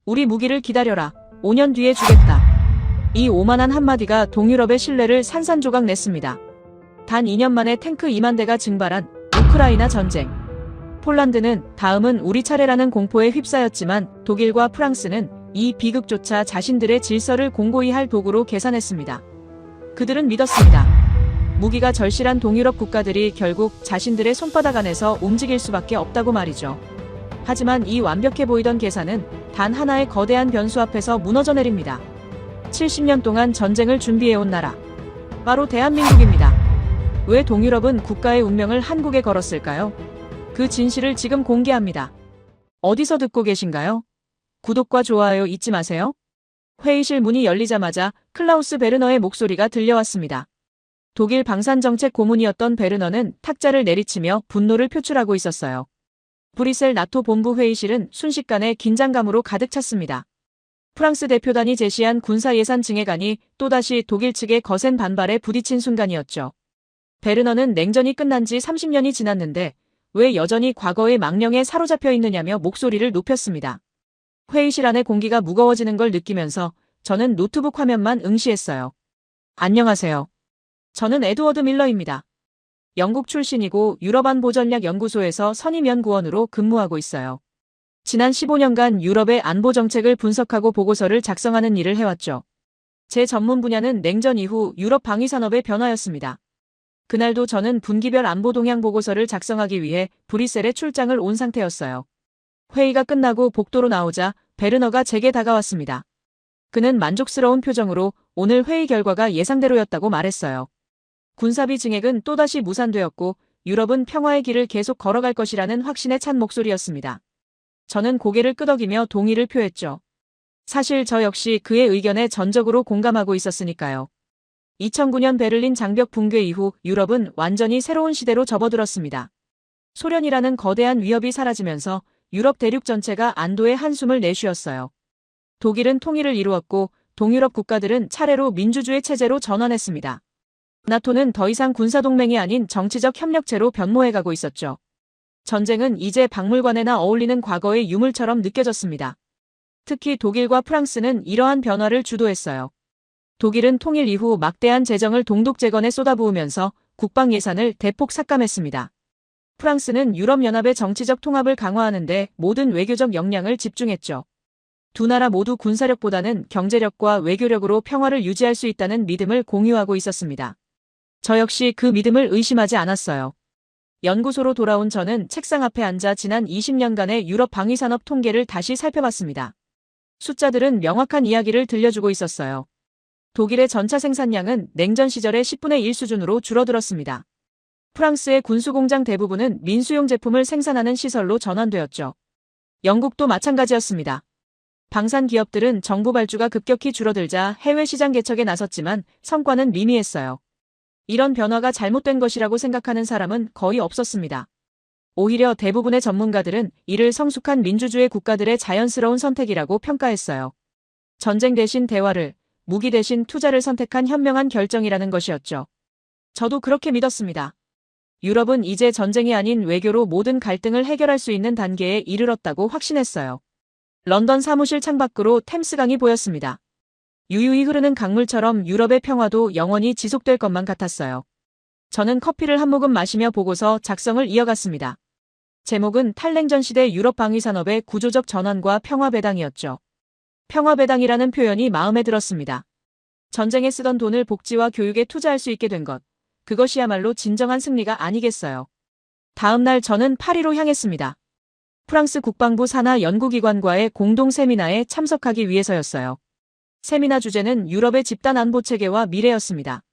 우리 무기를 기다려라. 5년 뒤에 주겠다. 이 오만한 한마디가 동유럽의 신뢰를 산산조각 냈습니다. 단 2년 만에 탱크 2만 대가 증발한 우크라이나 전쟁. 폴란드는 다음은 우리 차례라는 공포에 휩싸였지만 독일과 프랑스는 이 비극조차 자신들의 질서를 공고히 할 도구로 계산했습니다. 그들은 믿었습니다. 무기가 절실한 동유럽 국가들이 결국 자신들의 손바닥 안에서 움직일 수밖에 없다고 말이죠. 하지만 이 완벽해 보이던 계산은 단 하나의 거대한 변수 앞에서 무너져 내립니다. 70년 동안 전쟁을 준비해온 나라. 바로 대한민국입니다. 왜 동유럽은 국가의 운명을 한국에 걸었을까요? 그 진실을 지금 공개합니다. 어디서 듣고 계신가요? 구독과 좋아요 잊지 마세요. 회의실 문이 열리자마자 클라우스 베르너의 목소리가 들려왔습니다. 독일 방산정책 고문이었던 베르너는 탁자를 내리치며 분노를 표출하고 있었어요. 브뤼셀 나토 본부 회의실은 순식간에 긴장감으로 가득 찼습니다. 프랑스 대표단이 제시한 군사 예산 증액안이 또다시 독일 측의 거센 반발에 부딪힌 순간이었죠. 베르너는 냉전이 끝난 지 30년이 지났는데 왜 여전히 과거의 망령에 사로잡혀 있느냐며 목소리를 높였습니다. 회의실 안의 공기가 무거워지는 걸 느끼면서 저는 노트북 화면만 응시했어요. 안녕하세요. 저는 에드워드 밀러입니다. 영국 출신이고 유럽안보전략연구소에서 선임연구원으로 근무하고 있어요. 지난 15년간 유럽의 안보 정책을 분석하고 보고서를 작성하는 일을 해왔죠. 제 전문 분야는 냉전 이후 유럽 방위산업의 변화였습니다. 그날도 저는 분기별 안보 동향 보고서를 작성하기 위해 브뤼셀에 출장을 온 상태였어요. 회의가 끝나고 복도로 나오자 베르너가 제게 다가왔습니다. 그는 만족스러운 표정으로 오늘 회의 결과가 예상대로였다고 말했어요. 군사비 증액은 또다시 무산되었고 유럽은 평화의 길을 계속 걸어갈 것이라는 확신에 찬 목소리였습니다. 저는 고개를 끄덕이며 동의를 표했죠. 사실 저 역시 그의 의견에 전적으로 공감하고 있었으니까요. 2009년 베를린 장벽 붕괴 이후 유럽은 완전히 새로운 시대로 접어들었습니다. 소련이라는 거대한 위협이 사라지면서 유럽 대륙 전체가 안도의 한숨을 내쉬었어요. 독일은 통일을 이루었고 동유럽 국가들은 차례로 민주주의 체제로 전환했습니다. 나토는 더 이상 군사동맹이 아닌 정치적 협력체로 변모해가고 있었죠. 전쟁은 이제 박물관에나 어울리는 과거의 유물처럼 느껴졌습니다. 특히 독일과 프랑스는 이러한 변화를 주도했어요. 독일은 통일 이후 막대한 재정을 동독재건에 쏟아부으면서 국방 예산을 대폭 삭감했습니다. 프랑스는 유럽연합의 정치적 통합을 강화하는 데 모든 외교적 역량을 집중했죠. 두 나라 모두 군사력보다는 경제력과 외교력으로 평화를 유지할 수 있다는 믿음을 공유하고 있었습니다. 저 역시 그 믿음을 의심하지 않았어요. 연구소로 돌아온 저는 책상 앞에 앉아 지난 20년간의 유럽 방위산업 통계를 다시 살펴봤습니다. 숫자들은 명확한 이야기를 들려주고 있었어요. 독일의 전차 생산량은 냉전 시절의 10분의 1 수준으로 줄어들었습니다. 프랑스의 군수공장 대부분은 민수용 제품을 생산하는 시설로 전환되었죠. 영국도 마찬가지였습니다. 방산 기업들은 정부 발주가 급격히 줄어들자 해외 시장 개척에 나섰지만 성과는 미미했어요. 이런 변화가 잘못된 것이라고 생각하는 사람은 거의 없었습니다. 오히려 대부분의 전문가들은 이를 성숙한 민주주의 국가들의 자연스러운 선택이라고 평가했어요. 전쟁 대신 대화를, 무기 대신 투자를 선택한 현명한 결정이라는 것이었죠. 저도 그렇게 믿었습니다. 유럽은 이제 전쟁이 아닌 외교로 모든 갈등을 해결할 수 있는 단계에 이르렀다고 확신했어요. 런던 사무실 창밖으로 템스강이 보였습니다. 유유히 흐르는 강물처럼 유럽의 평화도 영원히 지속될 것만 같았어요. 저는 커피를 한 모금 마시며 보고서 작성을 이어갔습니다. 제목은 탈냉전 시대 유럽 방위산업의 구조적 전환과 평화배당이었죠. 평화배당이라는 표현이 마음에 들었습니다. 전쟁에 쓰던 돈을 복지와 교육에 투자할 수 있게 된 것. 그것이야말로 진정한 승리가 아니겠어요. 다음 날 저는 파리로 향했습니다. 프랑스 국방부 산하 연구기관과의 공동 세미나에 참석하기 위해서였어요. 세미나 주제는 유럽의 집단 안보 체계와 미래였습니다.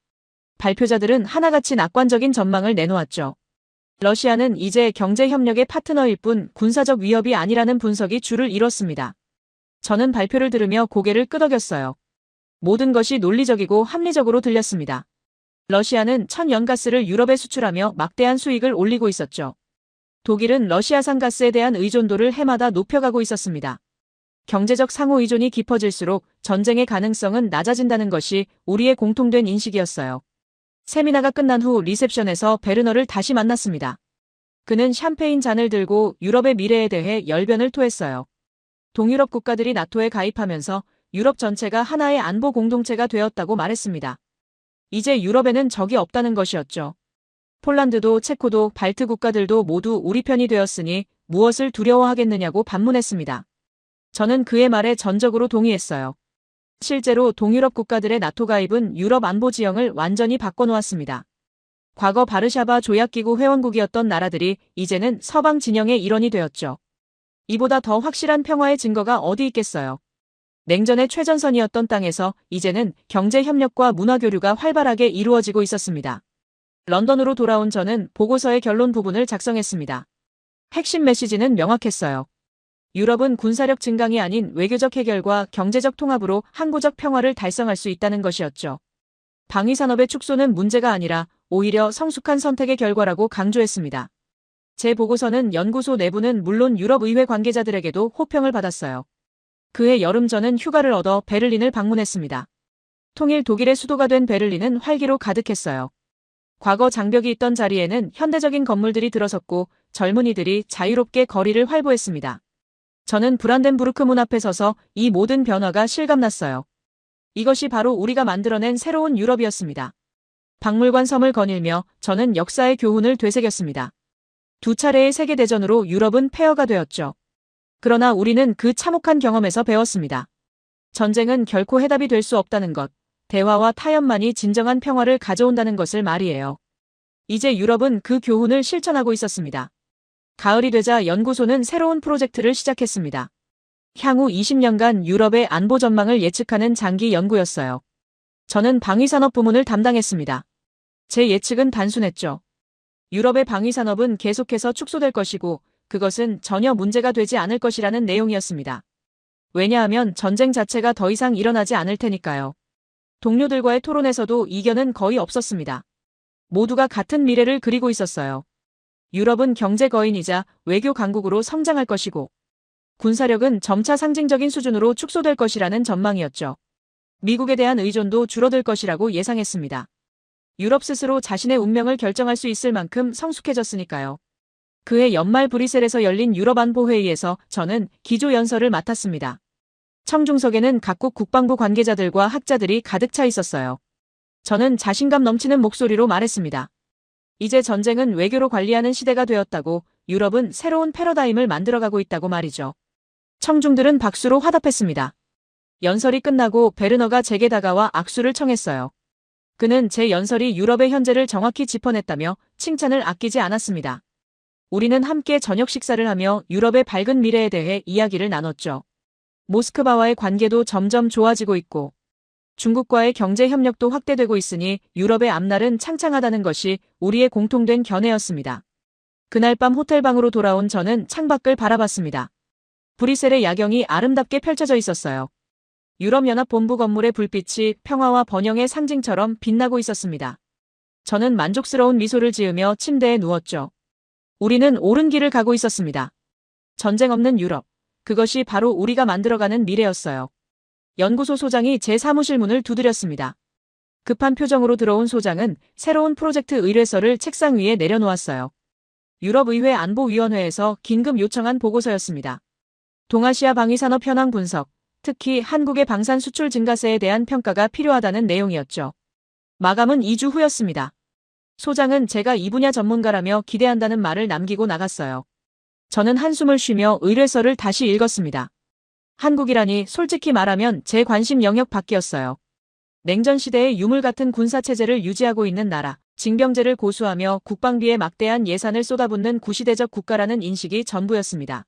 발표자들은 하나같이 낙관적인 전망을 내놓았죠. 러시아는 이제 경제협력의 파트너일 뿐 군사적 위협이 아니라는 분석이 줄을 이뤘습니다. 저는 발표를 들으며 고개를 끄덕였어요. 모든 것이 논리적이고 합리적으로 들렸습니다. 러시아는 천연가스를 유럽에 수출하며 막대한 수익을 올리고 있었죠. 독일은 러시아산 가스에 대한 의존도를 해마다 높여가고 있었습니다. 경제적 상호 의존이 깊어질수록 전쟁의 가능성은 낮아진다는 것이 우리의 공통된 인식이었어요. 세미나가 끝난 후 리셉션에서 베르너를 다시 만났습니다. 그는 샴페인 잔을 들고 유럽의 미래에 대해 열변을 토했어요. 동유럽 국가들이 나토에 가입하면서 유럽 전체가 하나의 안보 공동체가 되었다고 말했습니다. 이제 유럽에는 적이 없다는 것이었죠. 폴란드도 체코도 발트 국가들도 모두 우리 편이 되었으니 무엇을 두려워하겠느냐고 반문했습니다. 저는 그의 말에 전적으로 동의했어요. 실제로 동유럽 국가들의 나토 가입은 유럽 안보 지형을 완전히 바꿔놓았습니다. 과거 바르샤바 조약기구 회원국이었던 나라들이 이제는 서방 진영의 일원이 되었죠. 이보다 더 확실한 평화의 증거가 어디 있겠어요. 냉전의 최전선이었던 땅에서 이제는 경제 협력과 문화 교류가 활발하게 이루어지고 있었습니다. 런던으로 돌아온 저는 보고서의 결론 부분을 작성했습니다. 핵심 메시지는 명확했어요. 유럽은 군사력 증강이 아닌 외교적 해결과 경제적 통합으로 항구적 평화를 달성할 수 있다는 것이었죠. 방위산업의 축소는 문제가 아니라 오히려 성숙한 선택의 결과라고 강조했습니다. 제 보고서는 연구소 내부는 물론 유럽 의회 관계자들에게도 호평을 받았어요. 그해 여름 저는 휴가를 얻어 베를린을 방문했습니다. 통일 독일의 수도가 된 베를린은 활기로 가득했어요. 과거 장벽이 있던 자리에는 현대적인 건물들이 들어섰고 젊은이들이 자유롭게 거리를 활보했습니다. 저는 브란덴부르크 문 앞에 서서 이 모든 변화가 실감났어요. 이것이 바로 우리가 만들어낸 새로운 유럽이었습니다. 박물관 섬을 거닐며 저는 역사의 교훈을 되새겼습니다. 두 차례의 세계대전으로 유럽은 폐허가 되었죠. 그러나 우리는 그 참혹한 경험에서 배웠습니다. 전쟁은 결코 해답이 될 수 없다는 것, 대화와 타협만이 진정한 평화를 가져온다는 것을 말이에요. 이제 유럽은 그 교훈을 실천하고 있었습니다. 가을이 되자 연구소는 새로운 프로젝트를 시작했습니다. 향후 20년간 유럽의 안보 전망을 예측하는 장기 연구였어요. 저는 방위산업 부문을 담당했습니다. 제 예측은 단순했죠. 유럽의 방위산업은 계속해서 축소될 것이고 그것은 전혀 문제가 되지 않을 것이라는 내용이었습니다. 왜냐하면 전쟁 자체가 더 이상 일어나지 않을 테니까요. 동료들과의 토론에서도 이견은 거의 없었습니다. 모두가 같은 미래를 그리고 있었어요. 유럽은 경제 거인이자 외교 강국으로 성장할 것이고 군사력은 점차 상징적인 수준으로 축소될 것이라는 전망이었죠. 미국에 대한 의존도 줄어들 것이라고 예상했습니다. 유럽 스스로 자신의 운명을 결정할 수 있을 만큼 성숙해졌으니까요. 그해 연말 브뤼셀에서 열린 유럽 안보회의에서 저는 기조연설을 맡았습니다. 청중석에는 각국 국방부 관계자들과 학자들이 가득 차 있었어요. 저는 자신감 넘치는 목소리로 말했습니다. 이제 전쟁은 외교로 관리하는 시대가 되었다고, 유럽은 새로운 패러다임을 만들어가고 있다고 말이죠. 청중들은 박수로 화답했습니다. 연설이 끝나고 베르너가 제게 다가와 악수를 청했어요. 그는 제 연설이 유럽의 현재를 정확히 짚어냈다며 칭찬을 아끼지 않았습니다. 우리는 함께 저녁 식사를 하며 유럽의 밝은 미래에 대해 이야기를 나눴죠. 모스크바와의 관계도 점점 좋아지고 있고 중국과의 경제 협력도 확대되고 있으니 유럽의 앞날은 창창하다는 것이 우리의 공통된 견해였습니다. 그날 밤 호텔방으로 돌아온 저는 창밖을 바라봤습니다. 브뤼셀의 야경이 아름답게 펼쳐져 있었어요. 유럽연합 본부 건물의 불빛이 평화와 번영의 상징처럼 빛나고 있었습니다. 저는 만족스러운 미소를 지으며 침대에 누웠죠. 우리는 옳은 길을 가고 있었습니다. 전쟁 없는 유럽. 그것이 바로 우리가 만들어가는 미래였어요. 연구소 소장이 제 사무실 문을 두드렸습니다. 급한 표정으로 들어온 소장은 새로운 프로젝트 의뢰서를 책상 위에 내려놓았어요. 유럽의회 안보위원회에서 긴급 요청한 보고서였습니다. 동아시아 방위산업 현황 분석, 특히 한국의 방산 수출 증가세에 대한 평가가 필요하다는 내용이었죠. 마감은 2주 후였습니다. 소장은 제가 이 분야 전문가라며 기대한다는 말을 남기고 나갔어요. 저는 한숨을 쉬며 의뢰서를 다시 읽었습니다. 한국이라니 솔직히 말하면 제 관심 영역 밖이었어요. 냉전 시대의 유물 같은 군사체제를 유지하고 있는 나라, 징병제를 고수하며 국방비에 막대한 예산을 쏟아붓는 구시대적 국가라는 인식이 전부였습니다.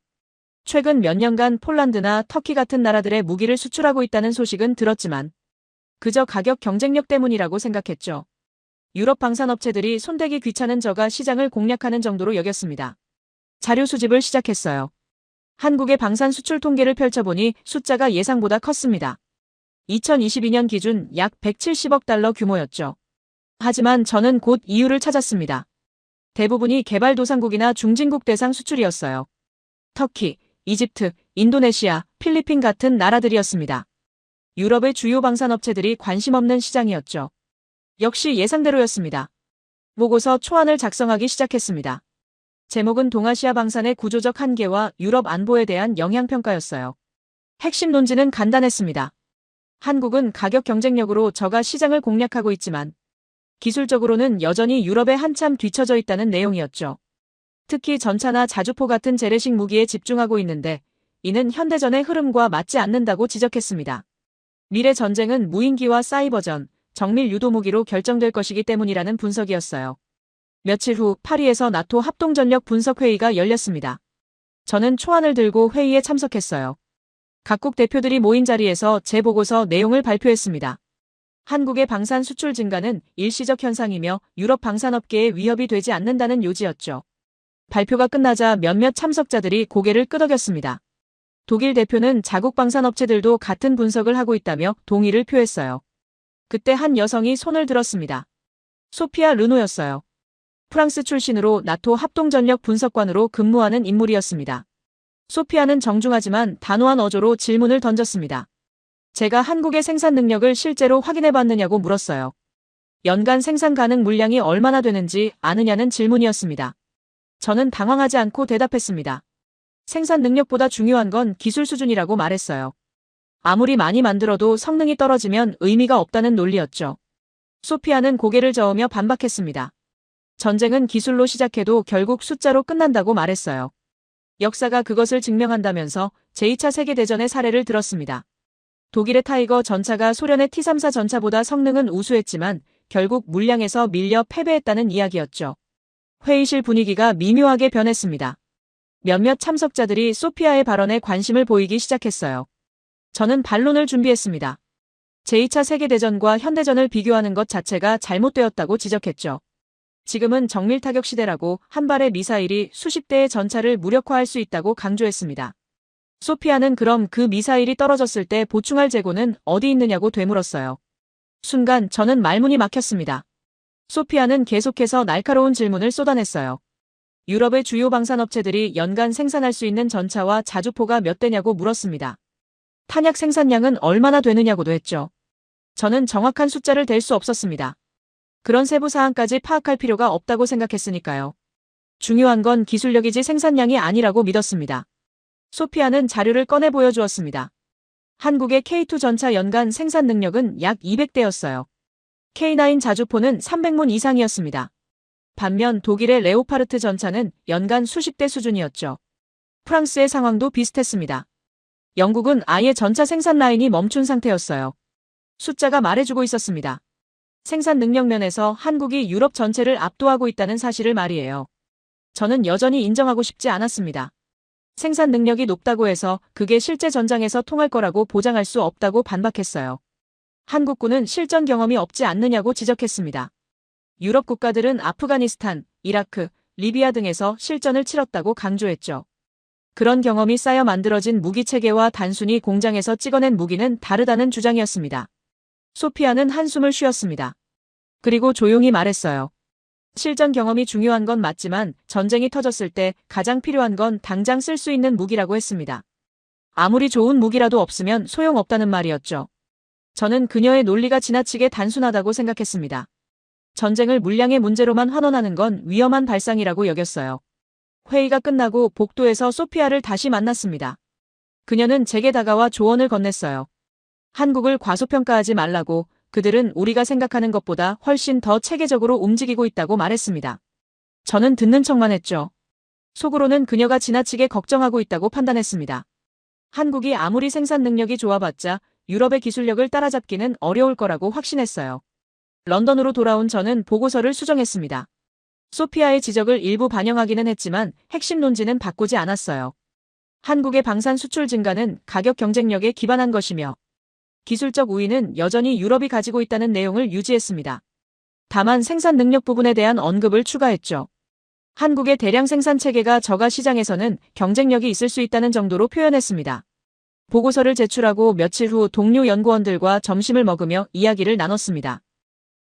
최근 몇 년간 폴란드나 터키 같은 나라들의 무기를 수출하고 있다는 소식은 들었지만 그저 가격 경쟁력 때문이라고 생각했죠. 유럽 방산업체들이 손대기 귀찮은 저가 시장을 공략하는 정도로 여겼습니다. 자료 수집을 시작했어요. 한국의 방산 수출 통계를 펼쳐보니 숫자가 예상보다 컸습니다. 2022년 기준 약 170억 달러 규모였죠. 하지만 저는 곧 이유를 찾았습니다. 대부분이 개발도상국이나 중진국 대상 수출이었어요. 터키, 이집트, 인도네시아, 필리핀 같은 나라들이었습니다. 유럽의 주요 방산업체들이 관심 없는 시장이었죠. 역시 예상대로였습니다. 보고서 초안을 작성하기 시작했습니다. 제목은 동아시아 방산의 구조적 한계와 유럽 안보에 대한 영향평가였어요. 핵심 논지는 간단했습니다. 한국은 가격 경쟁력으로 저가 시장을 공략하고 있지만 기술적으로는 여전히 유럽에 한참 뒤처져 있다는 내용이었죠. 특히 전차나 자주포 같은 재래식 무기에 집중하고 있는데 이는 현대전의 흐름과 맞지 않는다고 지적했습니다. 미래 전쟁은 무인기와 사이버전, 정밀 유도무기로 결정될 것이기 때문이라는 분석이었어요. 며칠 후 파리에서 나토 합동전력 분석회의가 열렸습니다. 저는 초안을 들고 회의에 참석했어요. 각국 대표들이 모인 자리에서 제 보고서 내용을 발표했습니다. 한국의 방산 수출 증가는 일시적 현상이며 유럽 방산업계에 위협이 되지 않는다는 요지였죠. 발표가 끝나자 몇몇 참석자들이 고개를 끄덕였습니다. 독일 대표는 자국 방산업체들도 같은 분석을 하고 있다며 동의를 표했어요. 그때 한 여성이 손을 들었습니다. 소피아 르노였어요. 프랑스 출신으로 나토 합동전력 분석관으로 근무하는 인물이었습니다. 소피아는 정중하지만 단호한 어조로 질문을 던졌습니다. 제가 한국의 생산 능력을 실제로 확인해봤느냐고 물었어요. 연간 생산 가능 물량이 얼마나 되는지 아느냐는 질문이었습니다. 저는 당황하지 않고 대답했습니다. 생산 능력보다 중요한 건 기술 수준이라고 말했어요. 아무리 많이 만들어도 성능이 떨어지면 의미가 없다는 논리였죠. 소피아는 고개를 저으며 반박했습니다. 전쟁은 기술로 시작해도 결국 숫자로 끝난다고 말했어요. 역사가 그것을 증명한다면서 제2차 세계대전의 사례를 들었습니다. 독일의 타이거 전차가 소련의 T-34 전차보다 성능은 우수했지만 결국 물량에서 밀려 패배했다는 이야기였죠. 회의실 분위기가 미묘하게 변했습니다. 몇몇 참석자들이 소피아의 발언에 관심을 보이기 시작했어요. 저는 반론을 준비했습니다. 제2차 세계대전과 현대전을 비교하는 것 자체가 잘못되었다고 지적했죠. 지금은 정밀타격 시대라고 한 발의 미사일이 수십 대의 전차를 무력화할 수 있다고 강조했습니다. 소피아는 그럼 그 미사일이 떨어졌을 때 보충할 재고는 어디 있느냐고 되물었어요. 순간 저는 말문이 막혔습니다. 소피아는 계속해서 날카로운 질문을 쏟아냈어요. 유럽의 주요 방산업체들이 연간 생산할 수 있는 전차와 자주포가 몇 대냐고 물었습니다. 탄약 생산량은 얼마나 되느냐고도 했죠. 저는 정확한 숫자를 댈 수 없었습니다. 그런 세부 사항까지 파악할 필요가 없다고 생각했으니까요. 중요한 건 기술력이지 생산량이 아니라고 믿었습니다. 소피아는 자료를 꺼내 보여주었습니다. 한국의 K2 전차 연간 생산 능력은 약 200대였어요. K9 자주포는 300문 이상이었습니다. 반면 독일의 레오파르트 전차는 연간 수십 대 수준이었죠. 프랑스의 상황도 비슷했습니다. 영국은 아예 전차 생산 라인이 멈춘 상태였어요. 숫자가 말해주고 있었습니다. 생산 능력 면에서 한국이 유럽 전체를 압도하고 있다는 사실을 말이에요. 저는 여전히 인정하고 싶지 않았습니다. 생산 능력이 높다고 해서 그게 실제 전장에서 통할 거라고 보장할 수 없다고 반박했어요. 한국군은 실전 경험이 없지 않느냐고 지적했습니다. 유럽 국가들은 아프가니스탄, 이라크, 리비아 등에서 실전을 치렀다고 강조했죠. 그런 경험이 쌓여 만들어진 무기체계와 단순히 공장에서 찍어낸 무기는 다르다는 주장이었습니다. 소피아는 한숨을 쉬었습니다. 그리고 조용히 말했어요. 실전 경험이 중요한 건 맞지만 전쟁이 터졌을 때 가장 필요한 건 당장 쓸 수 있는 무기라고 했습니다. 아무리 좋은 무기라도 없으면 소용없다는 말이었죠. 저는 그녀의 논리가 지나치게 단순하다고 생각했습니다. 전쟁을 물량의 문제로만 환원하는 건 위험한 발상이라고 여겼어요. 회의가 끝나고 복도에서 소피아를 다시 만났습니다. 그녀는 제게 다가와 조언을 건넸어요. 한국을 과소평가하지 말라고, 그들은 우리가 생각하는 것보다 훨씬 더 체계적으로 움직이고 있다고 말했습니다. 저는 듣는 척만 했죠. 속으로는 그녀가 지나치게 걱정하고 있다고 판단했습니다. 한국이 아무리 생산 능력이 좋아봤자 유럽의 기술력을 따라잡기는 어려울 거라고 확신했어요. 런던으로 돌아온 저는 보고서를 수정했습니다. 소피아의 지적을 일부 반영하기는 했지만 핵심 논지는 바꾸지 않았어요. 한국의 방산 수출 증가는 가격 경쟁력에 기반한 것이며 기술적 우위는 여전히 유럽이 가지고 있다는 내용을 유지했습니다. 다만 생산 능력 부분에 대한 언급을 추가했죠. 한국의 대량 생산 체계가 저가 시장에서는 경쟁력이 있을 수 있다는 정도로 표현했습니다. 보고서를 제출하고 며칠 후 동료 연구원들과 점심을 먹으며 이야기를 나눴습니다.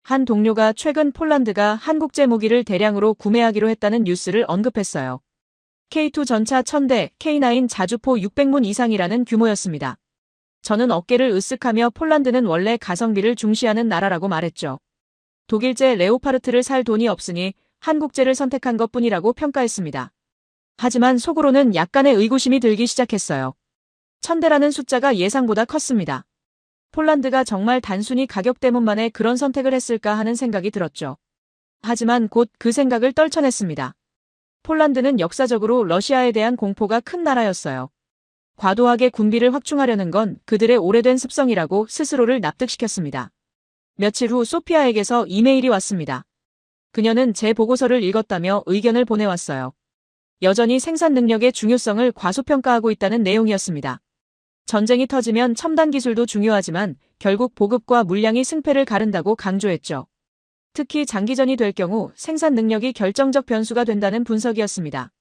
한 동료가 최근 폴란드가 한국제 무기를 대량으로 구매하기로 했다는 뉴스를 언급했어요. K2 전차 1000대, K9 자주포 600문 이상이라는 규모였습니다. 저는 어깨를 으쓱하며 폴란드는 원래 가성비를 중시하는 나라라고 말했죠. 독일제 레오파르트를 살 돈이 없으니 한국제를 선택한 것뿐이라고 평가했습니다. 하지만 속으로는 약간의 의구심이 들기 시작했어요. 1000대라는 숫자가 예상보다 컸습니다. 폴란드가 정말 단순히 가격 때문만에 그런 선택을 했을까 하는 생각이 들었죠. 하지만 곧 그 생각을 떨쳐냈습니다. 폴란드는 역사적으로 러시아에 대한 공포가 큰 나라였어요. 과도하게 군비를 확충하려는 건 그들의 오래된 습성이라고 스스로를 납득시켰습니다. 며칠 후 소피아에게서 이메일이 왔습니다. 그녀는 제 보고서를 읽었다며 의견을 보내왔어요. 여전히 생산 능력의 중요성을 과소평가하고 있다는 내용이었습니다. 전쟁이 터지면 첨단 기술도 중요하지만 결국 보급과 물량이 승패를 가른다고 강조했죠. 특히 장기전이 될 경우 생산 능력이 결정적 변수가 된다는 분석이었습니다.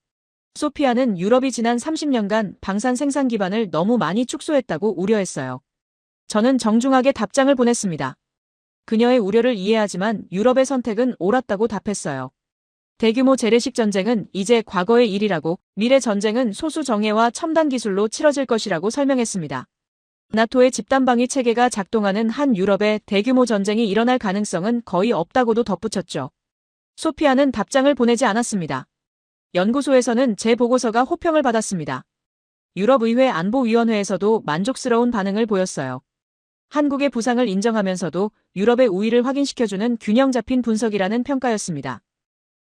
소피아는 유럽이 지난 30년간 방산 생산 기반을 너무 많이 축소했다고 우려했어요. 저는 정중하게 답장을 보냈습니다. 그녀의 우려를 이해하지만 유럽의 선택은 옳았다고 답했어요. 대규모 재래식 전쟁은 이제 과거의 일이라고, 미래 전쟁은 소수 정예와 첨단 기술로 치러질 것이라고 설명했습니다. 나토의 집단방위 체계가 작동하는 한 유럽에 대규모 전쟁이 일어날 가능성은 거의 없다고도 덧붙였죠. 소피아는 답장을 보내지 않았습니다. 연구소에서는 제 보고서가 호평을 받았습니다. 유럽의회 안보위원회에서도 만족스러운 반응을 보였어요. 한국의 부상을 인정하면서도 유럽의 우위를 확인시켜주는 균형 잡힌 분석이라는 평가였습니다.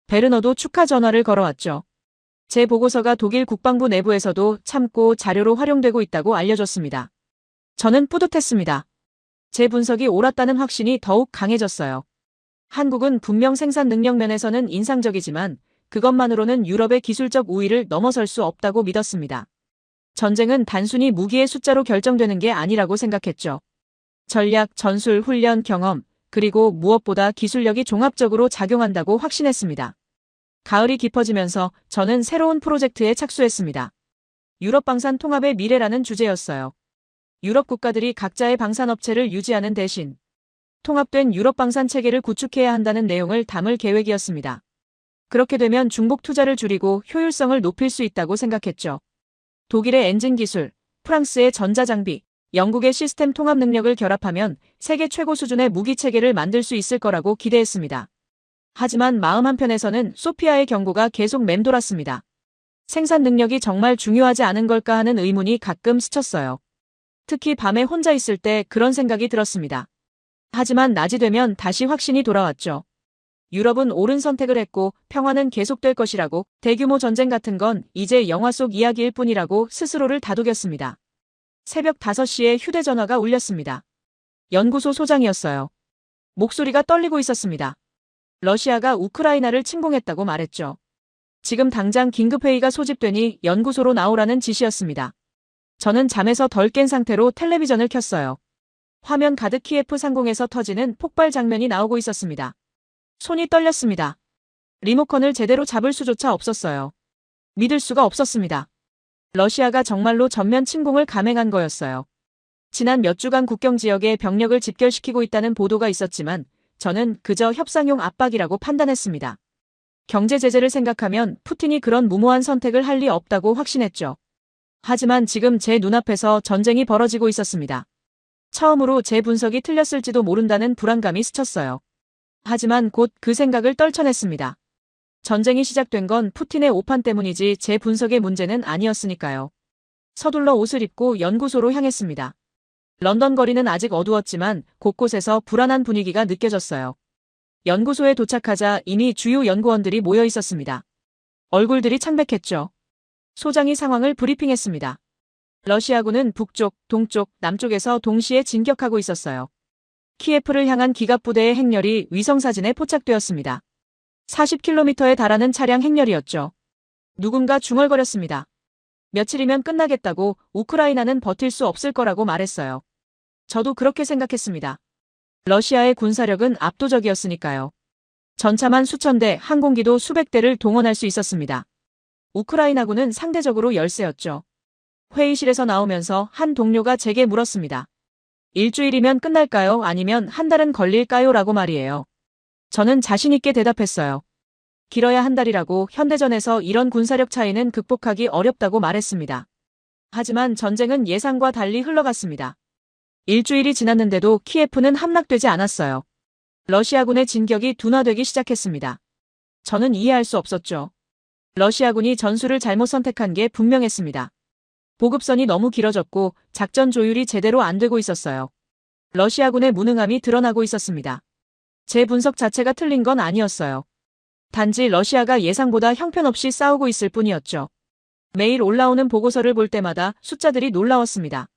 베르너도 축하 전화를 걸어왔죠. 제 보고서가 독일 국방부 내부에서도 참고 자료로 활용되고 있다고 알려줬습니다. 저는 뿌듯했습니다. 제 분석이 옳았다는 확신이 더욱 강해졌어요. 한국은 분명 생산 능력 면에서는 인상적이지만 그것만으로는 유럽의 기술적 우위를 넘어설 수 없다고 믿었습니다. 전쟁은 단순히 무기의 숫자로 결정되는 게 아니라고 생각했죠. 전략, 전술, 훈련, 경험, 그리고 무엇보다 기술력이 종합적으로 작용한다고 확신했습니다. 가을이 깊어지면서 저는 새로운 프로젝트에 착수했습니다. 유럽 방산 통합의 미래라는 주제였어요. 유럽 국가들이 각자의 방산업체를 유지하는 대신 통합된 유럽 방산 체계를 구축해야 한다는 내용을 담을 계획이었습니다. 그렇게 되면 중복 투자를 줄이고 효율성을 높일 수 있다고 생각했죠. 독일의 엔진 기술, 프랑스의 전자장비, 영국의 시스템 통합 능력을 결합하면 세계 최고 수준의 무기 체계를 만들 수 있을 거라고 기대했습니다. 하지만 마음 한편에서는 소피아의 경고가 계속 맴돌았습니다. 생산 능력이 정말 중요하지 않은 걸까 하는 의문이 가끔 스쳤어요. 특히 밤에 혼자 있을 때 그런 생각이 들었습니다. 하지만 낮이 되면 다시 확신이 돌아왔죠. 유럽은 옳은 선택을 했고 평화는 계속될 것이라고, 대규모 전쟁 같은 건 이제 영화 속 이야기일 뿐이라고 스스로를 다독였습니다. 새벽 5시에 휴대전화가 울렸습니다. 연구소 소장이었어요. 목소리가 떨리고 있었습니다. 러시아가 우크라이나를 침공했다고 말했죠. 지금 당장 긴급회의가 소집되니 연구소로 나오라는 지시였습니다. 저는 잠에서 덜 깬 상태로 텔레비전을 켰어요. 화면 가득 키예프 상공에서 터지는 폭발 장면이 나오고 있었습니다. 손이 떨렸습니다. 리모컨을 제대로 잡을 수조차 없었어요. 믿을 수가 없었습니다. 러시아가 정말로 전면 침공을 감행한 거였어요. 지난 몇 주간 국경 지역에 병력을 집결시키고 있다는 보도가 있었지만 저는 그저 협상용 압박이라고 판단했습니다. 경제 제재를 생각하면 푸틴이 그런 무모한 선택을 할 리 없다고 확신했죠. 하지만 지금 제 눈앞에서 전쟁이 벌어지고 있었습니다. 처음으로 제 분석이 틀렸을지도 모른다는 불안감이 스쳤어요. 하지만 곧 그 생각을 떨쳐냈습니다. 전쟁이 시작된 건 푸틴의 오판 때문이지 제 분석의 문제는 아니었으니까요. 서둘러 옷을 입고 연구소로 향했습니다. 런던 거리는 아직 어두웠지만 곳곳에서 불안한 분위기가 느껴졌어요. 연구소에 도착하자 이미 주요 연구원들이 모여 있었습니다. 얼굴들이 창백했죠. 소장이 상황을 브리핑했습니다. 러시아군은 북쪽, 동쪽, 남쪽에서 동시에 진격하고 있었어요. 키예프를 향한 기갑부대의 행렬이 위성사진에 포착되었습니다. 40km에 달하는 차량 행렬이었죠. 누군가 중얼거렸습니다. 며칠이면 끝나겠다고, 우크라이나는 버틸 수 없을 거라고 말했어요. 저도 그렇게 생각했습니다. 러시아의 군사력은 압도적이었으니까요. 전차만 수천 대, 항공기도 수백 대를 동원할 수 있었습니다. 우크라이나군은 상대적으로 열세였죠. 회의실에서 나오면서 한 동료가 제게 물었습니다. 일주일이면 끝날까요? 아니면 한 달은 걸릴까요? 라고 말이에요. 저는 자신있게 대답했어요. 길어야 한 달이라고, 현대전에서 이런 군사력 차이는 극복하기 어렵다고 말했습니다. 하지만 전쟁은 예상과 달리 흘러갔습니다. 일주일이 지났는데도 키예프는 함락되지 않았어요. 러시아군의 진격이 둔화되기 시작했습니다. 저는 이해할 수 없었죠. 러시아군이 전술을 잘못 선택한 게 분명했습니다. 보급선이 너무 길어졌고 작전 조율이 제대로 안 되고 있었어요. 러시아군의 무능함이 드러나고 있었습니다. 제 분석 자체가 틀린 건 아니었어요. 단지 러시아가 예상보다 형편없이 싸우고 있을 뿐이었죠. 매일 올라오는 보고서를 볼 때마다 숫자들이 놀라웠습니다.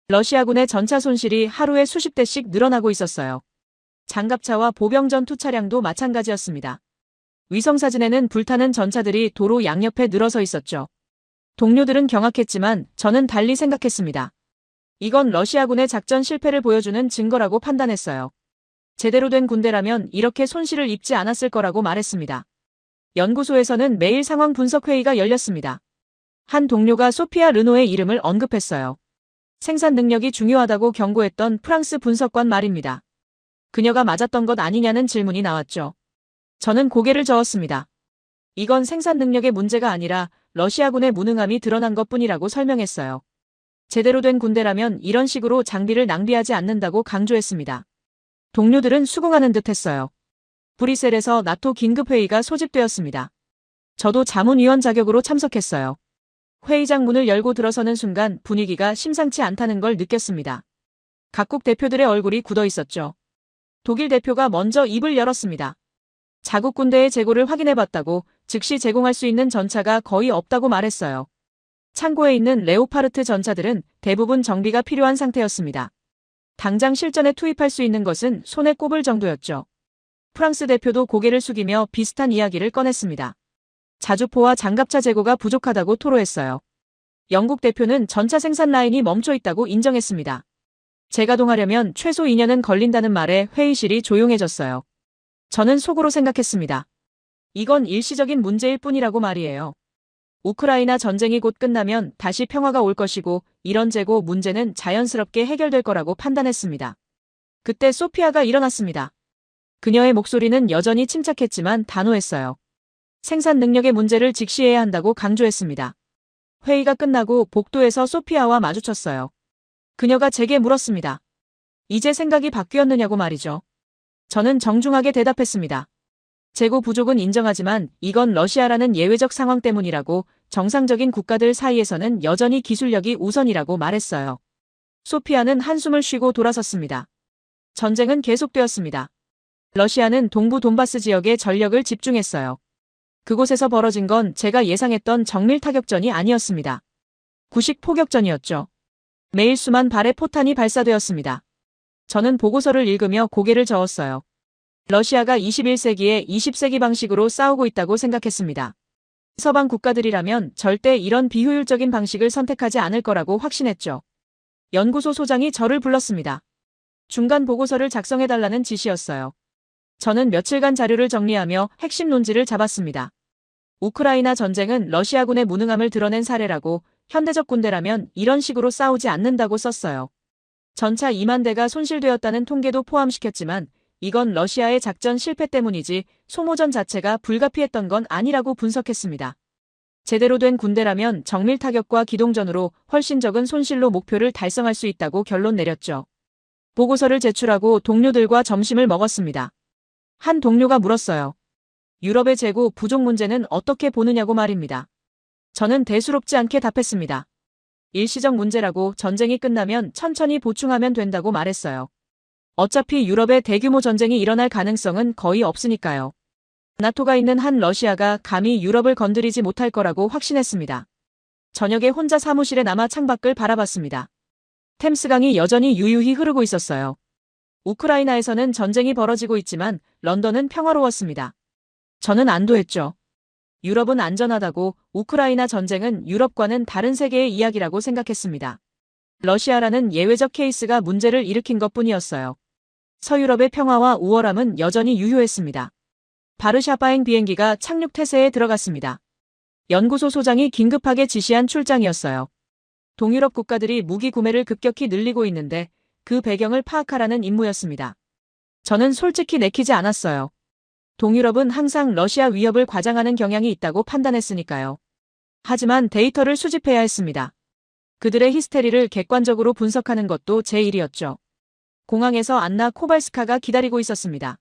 러시아군의 전차 손실이 하루에 수십 대씩 늘어나고 있었어요. 장갑차와 보병 전투 차량도 마찬가지였습니다. 위성사진에는 불타는 전차들이 도로 양옆에 늘어서 있었죠. 동료들은 경악했지만 저는 달리 생각했습니다. 이건 러시아군의 작전 실패를 보여주는 증거라고 판단했어요. 제대로 된 군대라면 이렇게 손실을 입지 않았을 거라고 말했습니다. 연구소에서는 매일 상황 분석 회의가 열렸습니다. 한 동료가 소피아 르노의 이름을 언급했어요. 생산 능력이 중요하다고 경고했던 프랑스 분석관 말입니다. 그녀가 맞았던 것 아니냐는 질문이 나왔죠. 저는 고개를 저었습니다. 이건 생산 능력의 문제가 아니라 러시아군의 무능함이 드러난 것뿐이라고 설명했어요. 제대로 된 군대라면 이런 식으로 장비를 낭비하지 않는다고 강조했습니다. 동료들은 수긍하는 듯 했어요. 브뤼셀에서 나토 긴급회의가 소집되었습니다. 저도 자문위원 자격으로 참석했어요. 회의장 문을 열고 들어서는 순간 분위기가 심상치 않다는 걸 느꼈습니다. 각국 대표들의 얼굴이 굳어 있었죠. 독일 대표가 먼저 입을 열었습니다. 자국 군대의 재고를 확인해봤다고 즉시 제공할 수 있는 전차가 거의 없다고 말했어요. 창고에 있는 레오파르트 전차들은 대부분 정비가 필요한 상태였습니다. 당장 실전에 투입할 수 있는 것은 손에 꼽을 정도였죠. 프랑스 대표도 고개를 숙이며 비슷한 이야기를 꺼냈습니다. 자주포와 장갑차 재고가 부족하다고 토로했어요. 영국 대표는 전차 생산 라인이 멈춰 있다고 인정했습니다. 재가동하려면 최소 2년은 걸린다는 말에 회의실이 조용해졌어요. 저는 속으로 생각했습니다. 이건 일시적인 문제일 뿐이라고 말이에요. 우크라이나 전쟁이 곧 끝나면 다시 평화가 올 것이고 이런 재고 문제는 자연스럽게 해결될 거라고 판단했습니다. 그때 소피아가 일어났습니다. 그녀의 목소리는 여전히 침착했지만 단호했어요. 생산 능력의 문제를 직시해야 한다고 강조했습니다. 회의가 끝나고 복도에서 소피아와 마주쳤어요. 그녀가 제게 물었습니다. 이제 생각이 바뀌었느냐고 말이죠. 저는 정중하게 대답했습니다. 재고 부족은 인정하지만 이건 러시아라는 예외적 상황 때문이라고 정상적인 국가들 사이에서는 여전히 기술력이 우선이라고 말했어요. 소피아는 한숨을 쉬고 돌아섰습니다. 전쟁은 계속되었습니다. 러시아는 동부 돈바스 지역에 전력을 집중했어요. 그곳에서 벌어진 건 제가 예상했던 정밀 타격전이 아니었습니다. 구식 포격전이었죠. 매일 수만 발의 포탄이 발사되었습니다. 저는 보고서를 읽으며 고개를 저었어요. 러시아가 21세기에 20세기 방식으로 싸우고 있다고 생각했습니다. 서방 국가들이라면 절대 이런 비효율적인 방식을 선택하지 않을 거라고 확신했죠. 연구소 소장이 저를 불렀습니다. 중간 보고서를 작성해달라는 지시였어요. 저는 며칠간 자료를 정리하며 핵심 논지를 잡았습니다. 우크라이나 전쟁은 러시아군의 무능함을 드러낸 사례라고 현대적 군대라면 이런 식으로 싸우지 않는다고 썼어요. 전차 2만 대가 손실되었다는 통계도 포함시켰지만 이건 러시아의 작전 실패 때문이지 소모전 자체가 불가피했던 건 아니라고 분석했습니다. 제대로 된 군대라면 정밀 타격과 기동전으로 훨씬 적은 손실로 목표를 달성할 수 있다고 결론 내렸죠. 보고서를 제출하고 동료들과 점심을 먹었습니다. 한 동료가 물었어요. 유럽의 재고 부족 문제는 어떻게 보느냐고 말입니다. 저는 대수롭지 않게 답했습니다. 일시적 문제라고 전쟁이 끝나면 천천히 보충하면 된다고 말했어요. 어차피 유럽에 대규모 전쟁이 일어날 가능성은 거의 없으니까요. 나토가 있는 한 러시아가 감히 유럽을 건드리지 못할 거라고 확신했습니다. 저녁에 혼자 사무실에 남아 창밖을 바라봤습니다. 템스강이 여전히 유유히 흐르고 있었어요. 우크라이나에서는 전쟁이 벌어지고 있지만 런던은 평화로웠습니다. 저는 안도했죠. 유럽은 안전하다고 우크라이나 전쟁은 유럽과는 다른 세계의 이야기라고 생각했습니다. 러시아라는 예외적 케이스가 문제를 일으킨 것뿐이었어요. 서유럽의 평화와 우월함은 여전히 유효했습니다. 바르샤바행 비행기가 착륙 태세에 들어갔습니다. 연구소 소장이 긴급하게 지시한 출장이었어요. 동유럽 국가들이 무기 구매를 급격히 늘리고 있는데 그 배경을 파악하라는 임무였습니다. 저는 솔직히 내키지 않았어요. 동유럽은 항상 러시아 위협을 과장하는 경향이 있다고 판단했으니까요. 하지만 데이터를 수집해야 했습니다. 그들의 히스테리를 객관적으로 분석하는 것도 제 일이었죠. 공항에서 안나 코발스카가 기다리고 있었습니다.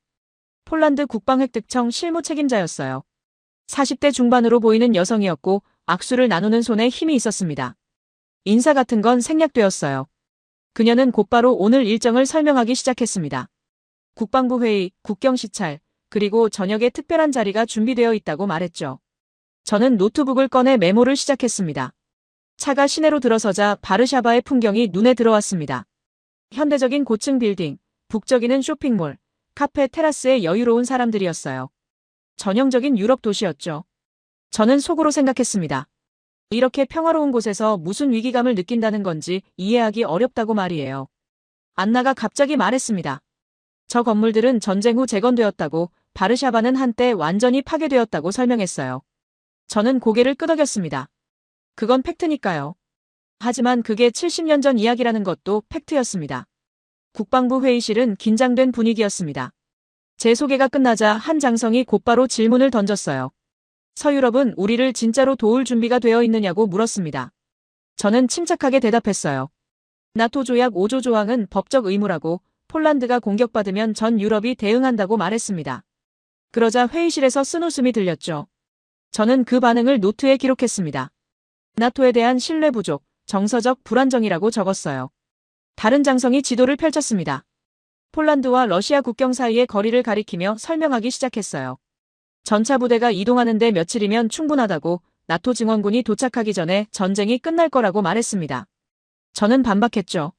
폴란드 국방획득청 실무 책임자였어요. 40대 중반으로 보이는 여성이었고 악수를 나누는 손에 힘이 있었습니다. 인사 같은 건 생략되었어요. 그녀는 곧바로 오늘 일정을 설명하기 시작했습니다. 국방부 회의, 국경 시찰, 그리고 저녁에 특별한 자리가 준비되어 있다고 말했죠. 저는 노트북을 꺼내 메모를 시작했습니다. 차가 시내로 들어서자 바르샤바의 풍경이 눈에 들어왔습니다. 현대적인 고층 빌딩, 북적이는 쇼핑몰, 카페 테라스에 여유로운 사람들이었어요. 전형적인 유럽 도시였죠. 저는 속으로 생각했습니다. 이렇게 평화로운 곳에서 무슨 위기감을 느낀다는 건지 이해하기 어렵다고 말이에요. 안나가 갑자기 말했습니다. 저 건물들은 전쟁 후 재건되었다고, 바르샤바는 한때 완전히 파괴되었다고 설명했어요. 저는 고개를 끄덕였습니다. 그건 팩트니까요. 하지만 그게 70년 전 이야기라는 것도 팩트였습니다. 국방부 회의실은 긴장된 분위기였습니다. 제 소개가 끝나자 한 장성이 곧바로 질문을 던졌어요. 서유럽은 우리를 진짜로 도울 준비가 되어 있느냐고 물었습니다. 저는 침착하게 대답했어요. 나토 조약 5조 조항은 법적 의무라고, 폴란드가 공격받으면 전 유럽이 대응한다고 말했습니다. 그러자 회의실에서 쓴웃음이 들렸죠. 저는 그 반응을 노트에 기록했습니다. 나토에 대한 신뢰 부족, 정서적 불안정이라고 적었어요. 다른 장성이 지도를 펼쳤습니다. 폴란드와 러시아 국경 사이의 거리를 가리키며 설명하기 시작했어요. 전차 부대가 이동하는데 며칠이면 충분하다고, 나토 증원군이 도착하기 전에 전쟁이 끝날 거라고 말했습니다. 저는 반박했죠.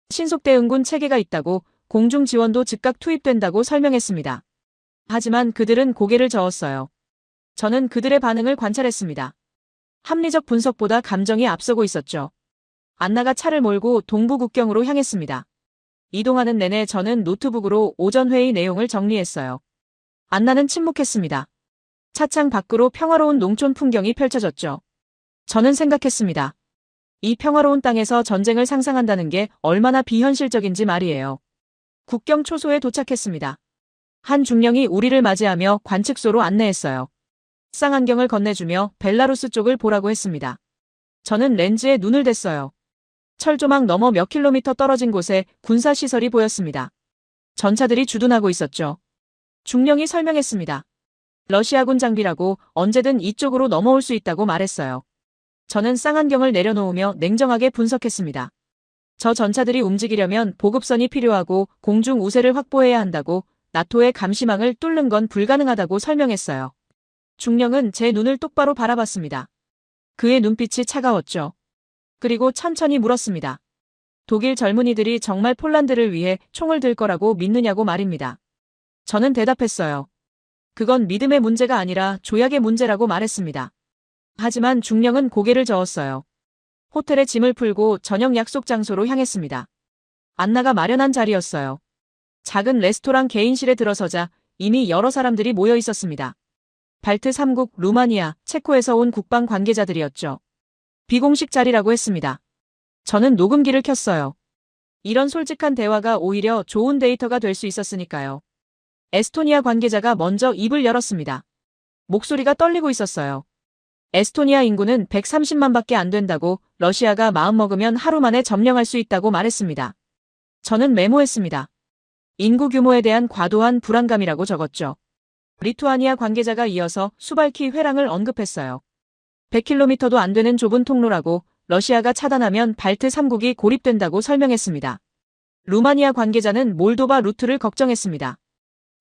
신속대응군 체계가 있다고, 공중 지원도 즉각 투입된다고 설명했습니다. 하지만 그들은 고개를 저었어요. 저는 그들의 반응을 관찰했습니다. 합리적 분석보다 감정이 앞서고 있었죠. 안나가 차를 몰고 동부 국경으로 향했습니다. 이동하는 내내 저는 노트북으로 오전 회의 내용을 정리했어요. 안나는 침묵했습니다. 차창 밖으로 평화로운 농촌 풍경이 펼쳐졌죠. 저는 생각했습니다. 이 평화로운 땅에서 전쟁을 상상한다는 게 얼마나 비현실적인지 말이에요. 국경 초소에 도착했습니다. 한 중령이 우리를 맞이하며 관측소로 안내했어요. 쌍안경을 건네주며 벨라루스 쪽을 보라고 했습니다. 저는 렌즈에 눈을 댔어요. 철조망 너머 몇 킬로미터 떨어진 곳에 군사시설이 보였습니다. 전차들이 주둔하고 있었죠. 중령이 설명했습니다. 러시아군 장비라고, 언제든 이쪽으로 넘어올 수 있다고 말했어요. 저는 쌍안경을 내려놓으며 냉정하게 분석했습니다. 저 전차들이 움직이려면 보급선이 필요하고 공중 우세를 확보해야 한다고, 나토의 감시망을 뚫는 건 불가능하다고 설명했어요. 중령은 제 눈을 똑바로 바라봤습니다. 그의 눈빛이 차가웠죠. 그리고 천천히 물었습니다. 독일 젊은이들이 정말 폴란드를 위해 총을 들 거라고 믿느냐고 말입니다. 저는 대답했어요. 그건 믿음의 문제가 아니라 조약의 문제라고 말했습니다. 하지만 중령은 고개를 저었어요. 호텔에 짐을 풀고 저녁 약속 장소로 향했습니다. 안나가 마련한 자리였어요. 작은 레스토랑 개인실에 들어서자 이미 여러 사람들이 모여 있었습니다. 발트 3국, 루마니아, 체코에서 온 국방 관계자들이었죠. 비공식 자리라고 했습니다. 저는 녹음기를 켰어요. 이런 솔직한 대화가 오히려 좋은 데이터가 될 수 있었으니까요. 에스토니아 관계자가 먼저 입을 열었습니다. 목소리가 떨리고 있었어요. 에스토니아 인구는 130만밖에 안 된다고, 러시아가 마음먹으면 하루 만에 점령할 수 있다고 말했습니다. 저는 메모했습니다. 인구 규모에 대한 과도한 불안감이라고 적었죠. 리투아니아 관계자가 이어서 수발키 회랑을 언급했어요. 100km도 안 되는 좁은 통로라고, 러시아가 차단하면 발트 3국이 고립된다고 설명했습니다. 루마니아 관계자는 몰도바 루트를 걱정했습니다.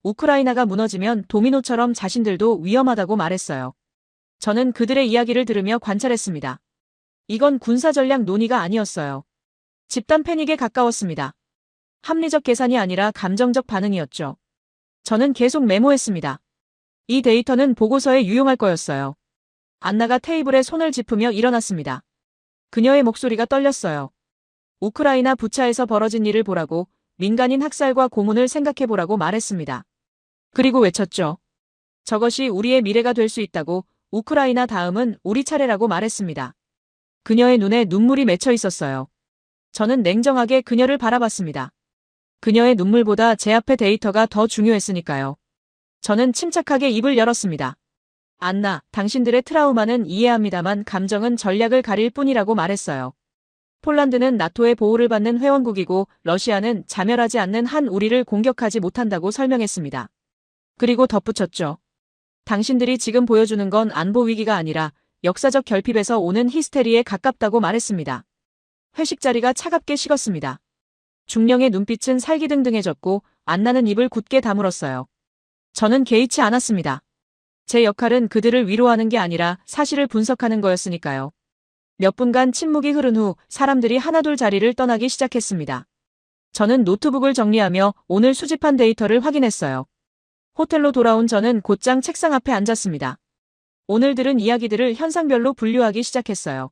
우크라이나가 무너지면 도미노처럼 자신들도 위험하다고 말했어요. 저는 그들의 이야기를 들으며 관찰했습니다. 이건 군사전략 논의가 아니었어요. 집단 패닉에 가까웠습니다. 합리적 계산이 아니라 감정적 반응이었죠. 저는 계속 메모했습니다. 이 데이터는 보고서에 유용할 거였어요. 안나가 테이블에 손을 짚으며 일어났습니다. 그녀의 목소리가 떨렸어요. 우크라이나 부차에서 벌어진 일을 보라고, 민간인 학살과 고문을 생각해보라고 말했습니다. 그리고 외쳤죠. 저것이 우리의 미래가 될 수 있다고, 우크라이나 다음은 우리 차례라고 말했습니다. 그녀의 눈에 눈물이 맺혀 있었어요. 저는 냉정하게 그녀를 바라봤습니다. 그녀의 눈물보다 제 앞의 데이터가 더 중요했으니까요. 저는 침착하게 입을 열었습니다. 안나, 당신들의 트라우마는 이해합니다만 감정은 전략을 가릴 뿐이라고 말했어요. 폴란드는 나토의 보호를 받는 회원국이고 러시아는 자멸하지 않는 한 우리를 공격하지 못한다고 설명했습니다. 그리고 덧붙였죠. 당신들이 지금 보여주는 건 안보 위기가 아니라 역사적 결핍에서 오는 히스테리에 가깝다고 말했습니다. 회식 자리가 차갑게 식었습니다. 중령의 눈빛은 살기등등해졌고 안나는 입을 굳게 다물었어요. 저는 개의치 않았습니다. 제 역할은 그들을 위로하는 게 아니라 사실을 분석하는 거였으니까요. 몇 분간 침묵이 흐른 후 사람들이 하나둘 자리를 떠나기 시작했습니다. 저는 노트북을 정리하며 오늘 수집한 데이터를 확인했어요. 호텔로 돌아온 저는 곧장 책상 앞에 앉았습니다. 오늘 들은 이야기들을 현상별로 분류하기 시작했어요.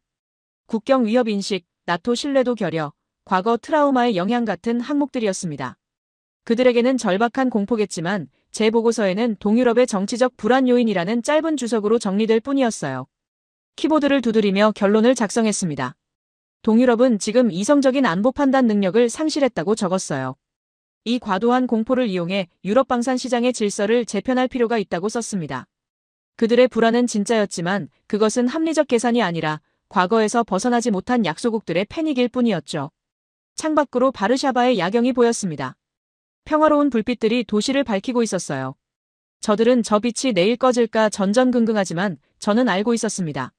국경 위협 인식, 나토 신뢰도 결여, 과거 트라우마의 영향 같은 항목들이었습니다. 그들에게는 절박한 공포겠지만 제 보고서에는 동유럽의 정치적 불안 요인이라는 짧은 주석으로 정리될 뿐이었어요. 키보드를 두드리며 결론을 작성했습니다. 동유럽은 지금 이성적인 안보 판단 능력을 상실했다고 적었어요. 이 과도한 공포를 이용해 유럽 방산 시장의 질서를 재편할 필요가 있다고 썼습니다. 그들의 불안은 진짜였지만 그것은 합리적 계산이 아니라 과거에서 벗어나지 못한 약소국들의 패닉일 뿐이었죠. 창밖으로 바르샤바의 야경이 보였습니다. 평화로운 불빛들이 도시를 밝히고 있었어요. 저들은 저 빛이 내일 꺼질까 전전긍긍하지만 저는 알고 있었습니다.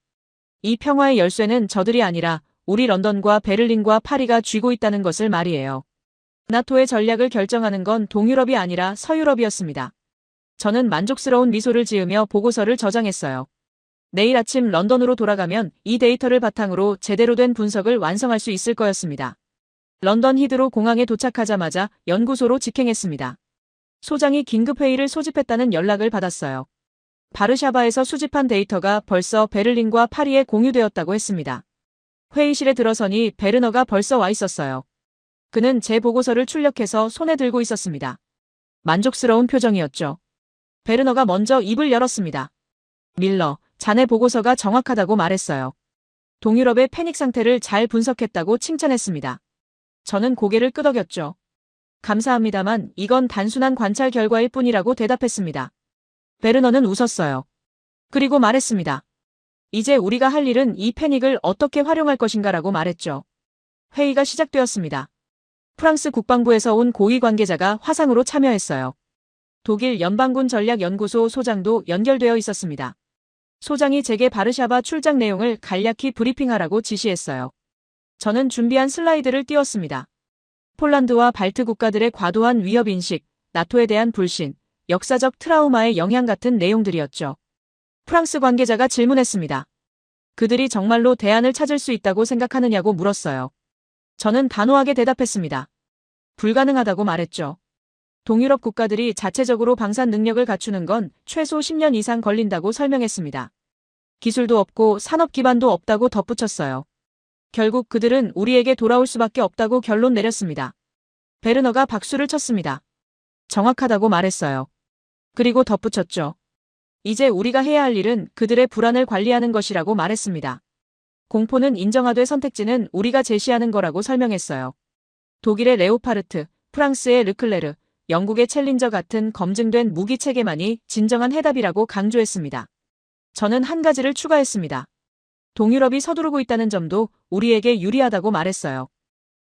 이 평화의 열쇠는 저들이 아니라 우리 런던과 베를린과 파리가 쥐고 있다는 것을 말이에요. 나토의 전략을 결정하는 건 동유럽이 아니라 서유럽이었습니다. 저는 만족스러운 미소를 지으며 보고서를 저장했어요. 내일 아침 런던으로 돌아가면 이 데이터를 바탕으로 제대로 된 분석을 완성할 수 있을 거였습니다. 런던 히드로 공항에 도착하자마자 연구소로 직행했습니다. 소장이 긴급회의를 소집했다는 연락을 받았어요. 바르샤바에서 수집한 데이터가 벌써 베를린과 파리에 공유되었다고 했습니다. 회의실에 들어서니 베르너가 벌써 와 있었어요. 그는 제 보고서를 출력해서 손에 들고 있었습니다. 만족스러운 표정이었죠. 베르너가 먼저 입을 열었습니다. 밀러, 자네 보고서가 정확하다고 말했어요. 동유럽의 패닉 상태를 잘 분석했다고 칭찬했습니다. 저는 고개를 끄덕였죠. 감사합니다만 이건 단순한 관찰 결과일 뿐이라고 대답했습니다. 베르너는 웃었어요. 그리고 말했습니다. 이제 우리가 할 일은 이 패닉을 어떻게 활용할 것인가라고 말했죠. 회의가 시작되었습니다. 프랑스 국방부에서 온 고위 관계자가 화상으로 참여했어요. 독일 연방군 전략연구소 소장도 연결되어 있었습니다. 소장이 제게 바르샤바 출장 내용을 간략히 브리핑하라고 지시했어요. 저는 준비한 슬라이드를 띄웠습니다. 폴란드와 발트 국가들의 과도한 위협인식, 나토에 대한 불신, 역사적 트라우마의 영향 같은 내용들이었죠. 프랑스 관계자가 질문했습니다. 그들이 정말로 대안을 찾을 수 있다고 생각하느냐고 물었어요. 저는 단호하게 대답했습니다. 불가능하다고 말했죠. 동유럽 국가들이 자체적으로 방산 능력을 갖추는 건 최소 10년 이상 걸린다고 설명했습니다. 기술도 없고 산업 기반도 없다고 덧붙였어요. 결국 그들은 우리에게 돌아올 수밖에 없다고 결론 내렸습니다. 베르너가 박수를 쳤습니다. 정확하다고 말했어요. 그리고 덧붙였죠. 이제 우리가 해야 할 일은 그들의 불안을 관리하는 것이라고 말했습니다. 공포는 인정하되 선택지는 우리가 제시하는 거라고 설명했어요. 독일의 레오파르트, 프랑스의 르클레르, 영국의 챌린저 같은 검증된 무기 체계만이 진정한 해답이라고 강조했습니다. 저는 한 가지를 추가했습니다. 동유럽이 서두르고 있다는 점도 우리에게 유리하다고 말했어요.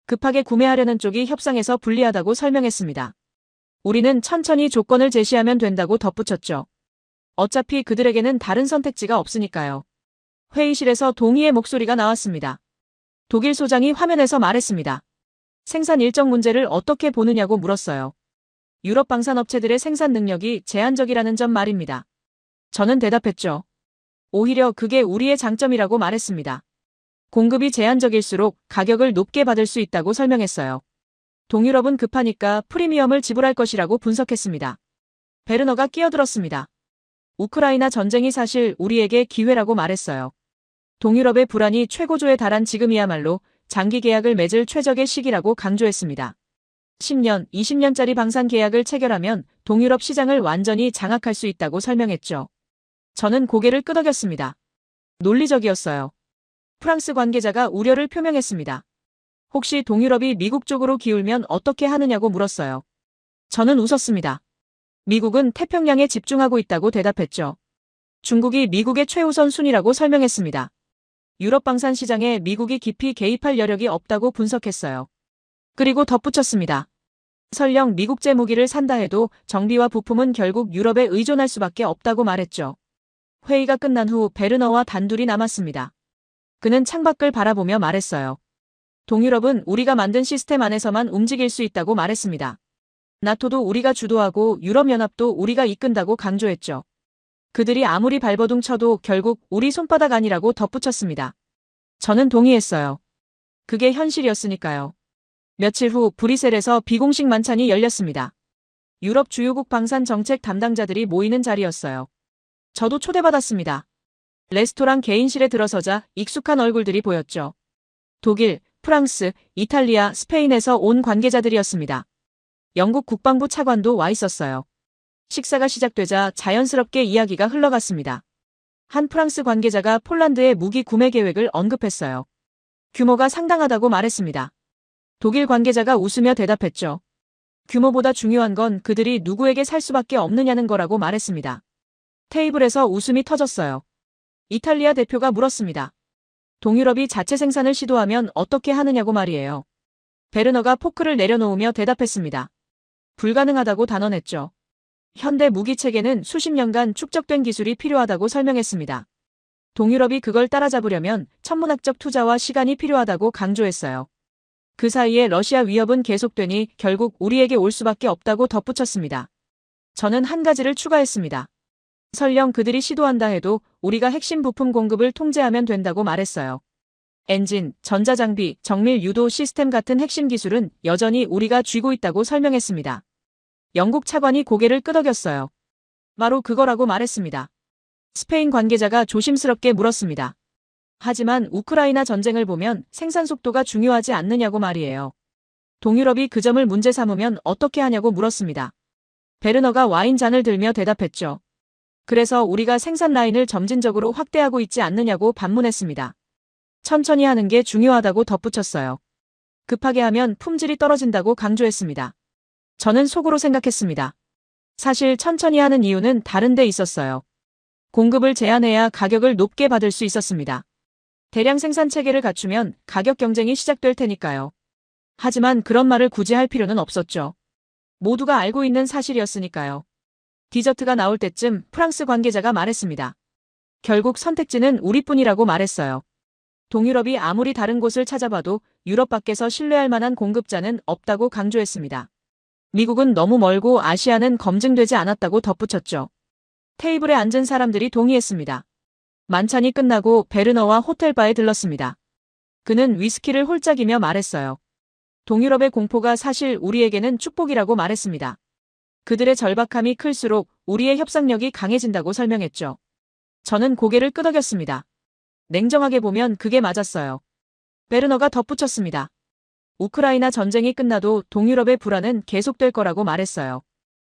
급하게 구매하려는 쪽이 협상에서 불리하다고 설명했습니다. 우리는 천천히 조건을 제시하면 된다고 덧붙였죠. 어차피 그들에게는 다른 선택지가 없으니까요. 회의실에서 동의의 목소리가 나왔습니다. 독일 소장이 화면에서 말했습니다. 생산 일정 문제를 어떻게 보느냐고 물었어요. 유럽 방산업체들의 생산 능력이 제한적이라는 점 말입니다. 저는 대답했죠. 오히려 그게 우리의 장점이라고 말했습니다. 공급이 제한적일수록 가격을 높게 받을 수 있다고 설명했어요. 동유럽은 급하니까 프리미엄을 지불할 것이라고 분석했습니다. 베르너가 끼어들었습니다. 우크라이나 전쟁이 사실 우리에게 기회라고 말했어요. 동유럽의 불안이 최고조에 달한 지금이야말로 장기 계약을 맺을 최적의 시기라고 강조했습니다. 10년, 20년짜리 방산 계약을 체결하면 동유럽 시장을 완전히 장악할 수 있다고 설명했죠. 저는 고개를 끄덕였습니다. 논리적이었어요. 프랑스 관계자가 우려를 표명했습니다. 혹시 동유럽이 미국 쪽으로 기울면 어떻게 하느냐고 물었어요. 저는 웃었습니다. 미국은 태평양에 집중하고 있다고 대답했죠. 중국이 미국의 최우선 순위라고 설명했습니다. 유럽 방산 시장에 미국이 깊이 개입할 여력이 없다고 분석했어요. 그리고 덧붙였습니다. 설령 미국제 무기를 산다 해도 정비와 부품은 결국 유럽에 의존할 수밖에 없다고 말했죠. 회의가 끝난 후 베르너와 단둘이 남았습니다. 그는 창밖을 바라보며 말했어요. 동유럽은 우리가 만든 시스템 안에서만 움직일 수 있다고 말했습니다. 나토도 우리가 주도하고 유럽연합도 우리가 이끈다고 강조했죠. 그들이 아무리 발버둥 쳐도 결국 우리 손바닥 아니라고 덧붙였습니다. 저는 동의했어요. 그게 현실이었으니까요. 며칠 후 브뤼셀에서 비공식 만찬이 열렸습니다. 유럽 주요국 방산 정책 담당자들이 모이는 자리였어요. 저도 초대받았습니다. 레스토랑 개인실에 들어서자 익숙한 얼굴들이 보였죠. 독일, 프랑스, 이탈리아, 스페인에서 온 관계자들이었습니다. 영국 국방부 차관도 와 있었어요. 식사가 시작되자 자연스럽게 이야기가 흘러갔습니다. 한 프랑스 관계자가 폴란드의 무기 구매 계획을 언급했어요. 규모가 상당하다고 말했습니다. 독일 관계자가 웃으며 대답했죠. 규모보다 중요한 건 그들이 누구에게 살 수밖에 없느냐는 거라고 말했습니다. 테이블에서 웃음이 터졌어요. 이탈리아 대표가 물었습니다. 동유럽이 자체 생산을 시도하면 어떻게 하느냐고 말이에요. 베르너가 포크를 내려놓으며 대답했습니다. 불가능하다고 단언했죠. 현대 무기 체계는 수십 년간 축적된 기술이 필요하다고 설명했습니다. 동유럽이 그걸 따라잡으려면 천문학적 투자와 시간이 필요하다고 강조했어요. 그 사이에 러시아 위협은 계속되니 결국 우리에게 올 수밖에 없다고 덧붙였습니다. 저는 한 가지를 추가했습니다. 설령 그들이 시도한다 해도 우리가 핵심 부품 공급을 통제하면 된다고 말했어요. 엔진, 전자장비, 정밀 유도 시스템 같은 핵심 기술은 여전히 우리가 쥐고 있다고 설명했습니다. 영국 차관이 고개를 끄덕였어요. 바로 그거라고 말했습니다. 스페인 관계자가 조심스럽게 물었습니다. 하지만 우크라이나 전쟁을 보면 생산 속도가 중요하지 않느냐고 말이에요. 동유럽이 그 점을 문제 삼으면 어떻게 하냐고 물었습니다. 베르너가 와인 잔을 들며 대답했죠. 그래서 우리가 생산 라인을 점진적으로 확대하고 있지 않느냐고 반문했습니다. 천천히 하는 게 중요하다고 덧붙였어요. 급하게 하면 품질이 떨어진다고 강조했습니다. 저는 속으로 생각했습니다. 사실 천천히 하는 이유는 다른 데 있었어요. 공급을 제한해야 가격을 높게 받을 수 있었습니다. 대량 생산 체계를 갖추면 가격 경쟁이 시작될 테니까요. 하지만 그런 말을 굳이 할 필요는 없었죠. 모두가 알고 있는 사실이었으니까요. 디저트가 나올 때쯤 프랑스 관계자가 말했습니다. 결국 선택지는 우리뿐이라고 말했어요. 동유럽이 아무리 다른 곳을 찾아봐도 유럽 밖에서 신뢰할 만한 공급자는 없다고 강조했습니다. 미국은 너무 멀고 아시아는 검증되지 않았다고 덧붙였죠. 테이블에 앉은 사람들이 동의했습니다. 만찬이 끝나고 베르너와 호텔바에 들렀습니다. 그는 위스키를 홀짝이며 말했어요. 동유럽의 공포가 사실 우리에게는 축복이라고 말했습니다. 그들의 절박함이 클수록 우리의 협상력이 강해진다고 설명했죠. 저는 고개를 끄덕였습니다. 냉정하게 보면 그게 맞았어요. 베르너가 덧붙였습니다. 우크라이나 전쟁이 끝나도 동유럽의 불안은 계속될 거라고 말했어요.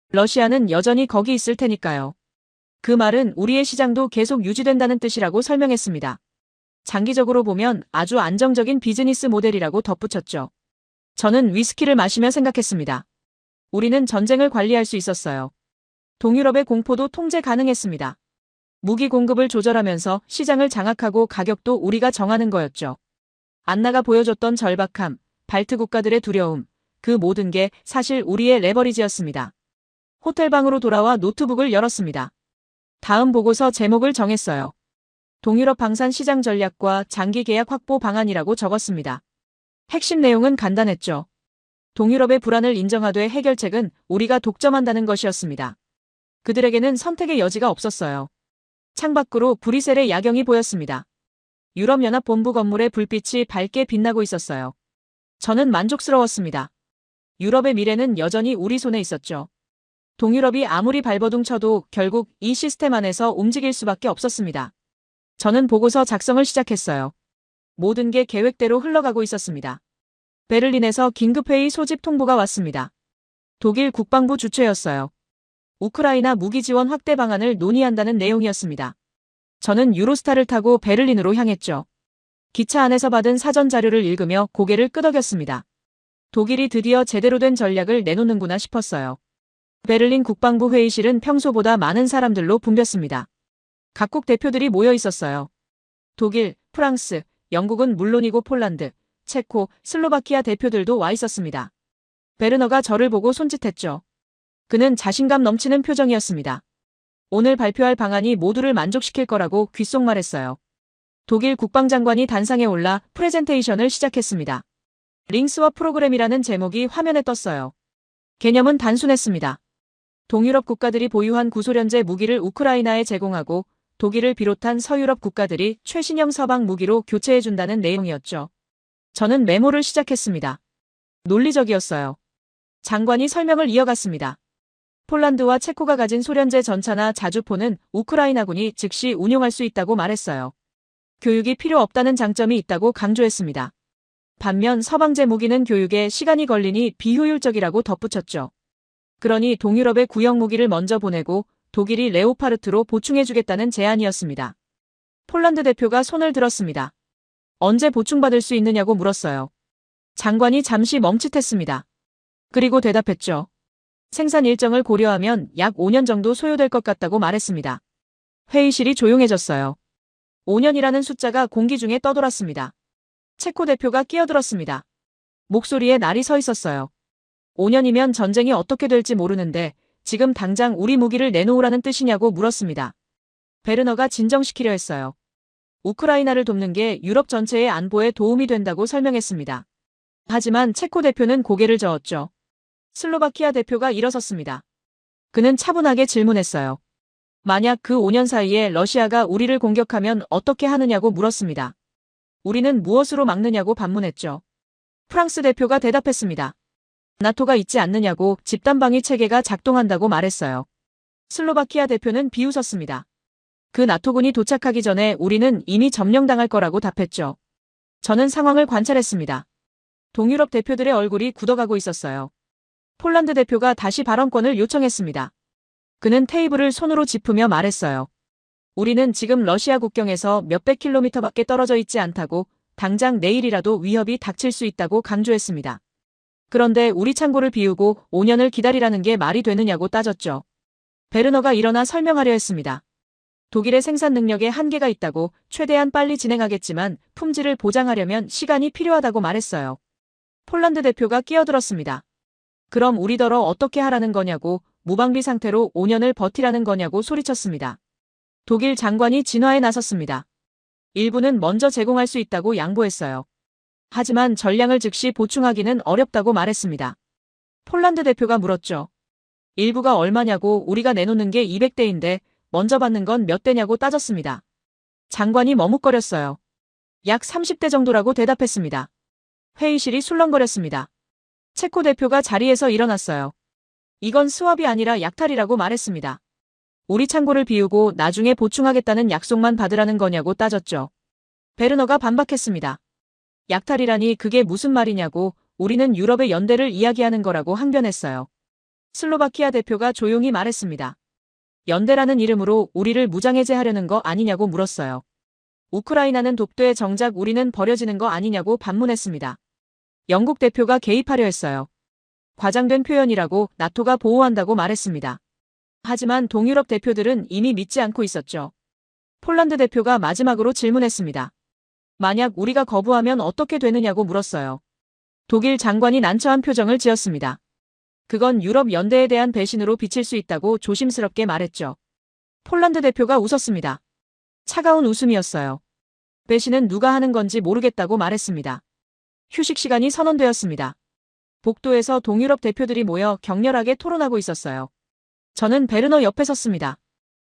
러시아는 여전히 거기 있을 테니까요. 그 말은 우리의 시장도 계속 유지된다는 뜻이라고 설명했습니다. 장기적으로 보면 아주 안정적인 비즈니스 모델이라고 덧붙였죠. 저는 위스키를 마시며 생각했습니다. 우리는 전쟁을 관리할 수 있었어요. 동유럽의 공포도 통제 가능했습니다. 무기 공급을 조절하면서 시장을 장악하고 가격도 우리가 정하는 거였죠. 안나가 보여줬던 절박함, 발트 국가들의 두려움, 그 모든 게 사실 우리의 레버리지였습니다. 호텔방으로 돌아와 노트북을 열었습니다. 다음 보고서 제목을 정했어요. 동유럽 방산 시장 전략과 장기 계약 확보 방안이라고 적었습니다. 핵심 내용은 간단했죠. 동유럽의 불안을 인정하되 해결책은 우리가 독점한다는 것이었습니다. 그들에게는 선택의 여지가 없었어요. 창밖으로 브뤼셀의 야경이 보였습니다. 유럽연합 본부 건물의 불빛이 밝게 빛나고 있었어요. 저는 만족스러웠습니다. 유럽의 미래는 여전히 우리 손에 있었죠. 동유럽이 아무리 발버둥 쳐도 결국 이 시스템 안에서 움직일 수밖에 없었습니다. 저는 보고서 작성을 시작했어요. 모든 게 계획대로 흘러가고 있었습니다. 베를린에서 긴급회의 소집 통보가 왔습니다. 독일 국방부 주최였어요. 우크라이나 무기 지원 확대 방안을 논의한다는 내용이었습니다. 저는 유로스타를 타고 베를린으로 향했죠. 기차 안에서 받은 사전 자료를 읽으며 고개를 끄덕였습니다. 독일이 드디어 제대로 된 전략을 내놓는구나 싶었어요. 베를린 국방부 회의실은 평소보다 많은 사람들로 붐볐습니다. 각국 대표들이 모여 있었어요. 독일, 프랑스, 영국은 물론이고 폴란드, 체코, 슬로바키아 대표들도 와 있었습니다. 베르너가 저를 보고 손짓했죠. 그는 자신감 넘치는 표정이었습니다. 오늘 발표할 방안이 모두를 만족시킬 거라고 귓속말했어요. 독일 국방장관이 단상에 올라 프레젠테이션을 시작했습니다. 링스와 프로그램이라는 제목이 화면에 떴어요. 개념은 단순했습니다. 동유럽 국가들이 보유한 구소련제 무기를 우크라이나에 제공하고 독일을 비롯한 서유럽 국가들이 최신형 서방 무기로 교체해준다는 내용이었죠. 저는 메모를 시작했습니다. 논리적이었어요. 장관이 설명을 이어갔습니다. 폴란드와 체코가 가진 소련제 전차나 자주포는 우크라이나군이 즉시 운용할 수 있다고 말했어요. 교육이 필요 없다는 장점이 있다고 강조했습니다. 반면 서방제 무기는 교육에 시간이 걸리니 비효율적이라고 덧붙였죠. 그러니 동유럽의 구형 무기를 먼저 보내고 독일이 레오파르트로 보충해주겠다는 제안이었습니다. 폴란드 대표가 손을 들었습니다. 언제 보충받을 수 있느냐고 물었어요. 장관이 잠시 멈칫했습니다. 그리고 대답했죠. 생산 일정을 고려하면 약 5년 정도 소요될 것 같다고 말했습니다. 회의실이 조용해졌어요. 5년이라는 숫자가 공기 중에 떠돌았습니다. 체코 대표가 끼어들었습니다. 목소리에 날이 서 있었어요. 5년이면 전쟁이 어떻게 될지 모르는데 지금 당장 우리 무기를 내놓으라는 뜻이냐고 물었습니다. 베르너가 진정시키려 했어요. 우크라이나를 돕는 게 유럽 전체의 안보에 도움이 된다고 설명했습니다. 하지만 체코 대표는 고개를 저었죠. 슬로바키아 대표가 일어섰습니다. 그는 차분하게 질문했어요. 만약 그 5년 사이에 러시아가 우리를 공격하면 어떻게 하느냐고 물었습니다. 우리는 무엇으로 막느냐고 반문했죠. 프랑스 대표가 대답했습니다. 나토가 있지 않느냐고 집단방위 체계가 작동한다고 말했어요. 슬로바키아 대표는 비웃었습니다. 그 나토군이 도착하기 전에 우리는 이미 점령당할 거라고 답했죠. 저는 상황을 관찰했습니다. 동유럽 대표들의 얼굴이 굳어가고 있었어요. 폴란드 대표가 다시 발언권을 요청했습니다. 그는 테이블을 손으로 짚으며 말했어요. 우리는 지금 러시아 국경에서 몇백 킬로미터밖에 떨어져 있지 않다고 당장 내일이라도 위협이 닥칠 수 있다고 강조했습니다. 그런데 우리 창고를 비우고 5년을 기다리라는 게 말이 되느냐고 따졌죠. 베르너가 일어나 설명하려 했습니다. 독일의 생산 능력에 한계가 있다고 최대한 빨리 진행하겠지만 품질을 보장하려면 시간이 필요하다고 말했어요. 폴란드 대표가 끼어들었습니다. 그럼 우리더러 어떻게 하라는 거냐고 무방비 상태로 5년을 버티라는 거냐고 소리쳤습니다. 독일 장관이 진화에 나섰습니다. 일부는 먼저 제공할 수 있다고 양보했어요. 하지만 전량을 즉시 보충하기는 어렵다고 말했습니다. 폴란드 대표가 물었죠. 일부가 얼마냐고 우리가 내놓는 게 200대인데 먼저 받는 건 몇 대냐고 따졌습니다. 장관이 머뭇거렸어요. 약 30대 정도라고 대답했습니다. 회의실이 술렁거렸습니다. 체코 대표가 자리에서 일어났어요. 이건 스왑이 아니라 약탈이라고 말했습니다. 우리 창고를 비우고 나중에 보충하겠다는 약속만 받으라는 거냐고 따졌죠. 베르너가 반박했습니다. 약탈이라니 그게 무슨 말이냐고 우리는 유럽의 연대를 이야기하는 거라고 항변했어요. 슬로바키아 대표가 조용히 말했습니다. 연대라는 이름으로 우리를 무장해제하려는 거 아니냐고 물었어요. 우크라이나는 독도에 정작 우리는 버려지는 거 아니냐고 반문했습니다. 영국 대표가 개입하려 했어요. 과장된 표현이라고 나토가 보호한다고 말했습니다. 하지만 동유럽 대표들은 이미 믿지 않고 있었죠. 폴란드 대표가 마지막으로 질문했습니다. 만약 우리가 거부하면 어떻게 되느냐고 물었어요. 독일 장관이 난처한 표정을 지었습니다. 그건 유럽 연대에 대한 배신으로 비칠 수 있다고 조심스럽게 말했죠. 폴란드 대표가 웃었습니다. 차가운 웃음이었어요. 배신은 누가 하는 건지 모르겠다고 말했습니다. 휴식 시간이 선언되었습니다. 복도에서 동유럽 대표들이 모여 격렬하게 토론하고 있었어요. 저는 베르너 옆에 섰습니다.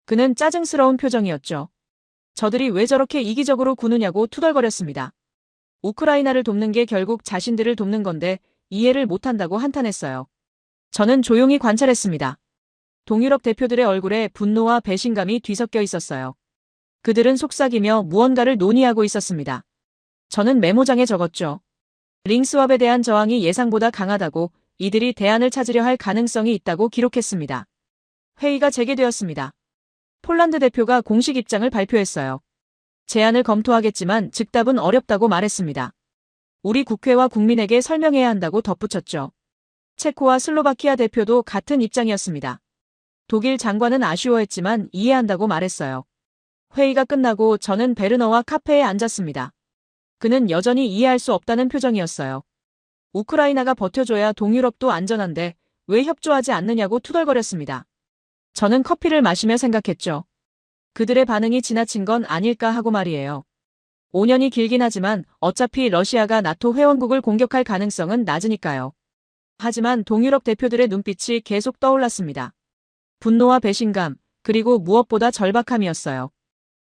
그는 짜증스러운 표정이었죠. 저들이 왜 저렇게 이기적으로 구느냐고 투덜거렸습니다. 우크라이나를 돕는 게 결국 자신들을 돕는 건데 이해를 못한다고 한탄했어요. 저는 조용히 관찰했습니다. 동유럽 대표들의 얼굴에 분노와 배신감이 뒤섞여 있었어요. 그들은 속삭이며 무언가를 논의하고 있었습니다. 저는 메모장에 적었죠. 링스왑에 대한 저항이 예상보다 강하다고 이들이 대안을 찾으려 할 가능성이 있다고 기록했습니다. 회의가 재개되었습니다. 폴란드 대표가 공식 입장을 발표했어요. 제안을 검토하겠지만 즉답은 어렵다고 말했습니다. 우리 국회와 국민에게 설명해야 한다고 덧붙였죠. 체코와 슬로바키아 대표도 같은 입장이었습니다. 독일 장관은 아쉬워했지만 이해한다고 말했어요. 회의가 끝나고 저는 베르너와 카페에 앉았습니다. 그는 여전히 이해할 수 없다는 표정이었어요. 우크라이나가 버텨줘야 동유럽도 안전한데 왜 협조하지 않느냐고 투덜거렸습니다. 저는 커피를 마시며 생각했죠. 그들의 반응이 지나친 건 아닐까 하고 말이에요. 5년이 길긴 하지만 어차피 러시아가 나토 회원국을 공격할 가능성은 낮으니까요. 하지만 동유럽 대표들의 눈빛이 계속 떠올랐습니다. 분노와 배신감, 그리고 무엇보다 절박함이었어요.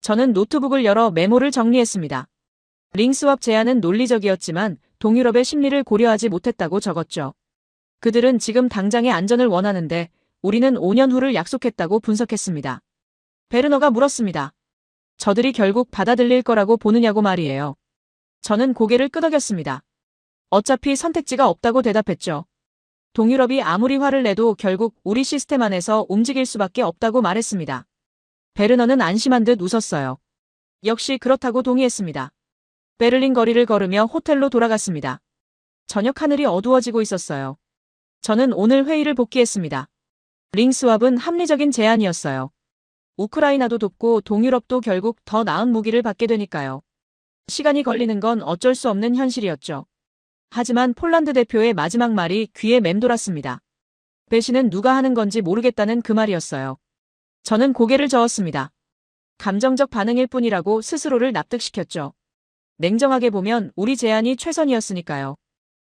저는 노트북을 열어 메모를 정리했습니다. 링스왑 제안은 논리적이었지만 동유럽의 심리를 고려하지 못했다고 적었죠. 그들은 지금 당장의 안전을 원하는데 우리는 5년 후를 약속했다고 분석했습니다. 베르너가 물었습니다. 저들이 결국 받아들일 거라고 보느냐고 말이에요. 저는 고개를 끄덕였습니다. 어차피 선택지가 없다고 대답했죠. 동유럽이 아무리 화를 내도 결국 우리 시스템 안에서 움직일 수밖에 없다고 말했습니다. 베르너는 안심한 듯 웃었어요. 역시 그렇다고 동의했습니다. 베를린 거리를 걸으며 호텔로 돌아갔습니다. 저녁 하늘이 어두워지고 있었어요. 저는 오늘 회의를 복귀했습니다. 링스왑은 합리적인 제안이었어요. 우크라이나도 돕고 동유럽도 결국 더 나은 무기를 받게 되니까요. 시간이 걸리는 건 어쩔 수 없는 현실이었죠. 하지만 폴란드 대표의 마지막 말이 귀에 맴돌았습니다. 배신은 누가 하는 건지 모르겠다는 그 말이었어요. 저는 고개를 저었습니다. 감정적 반응일 뿐이라고 스스로를 납득시켰죠. 냉정하게 보면 우리 제안이 최선이었으니까요.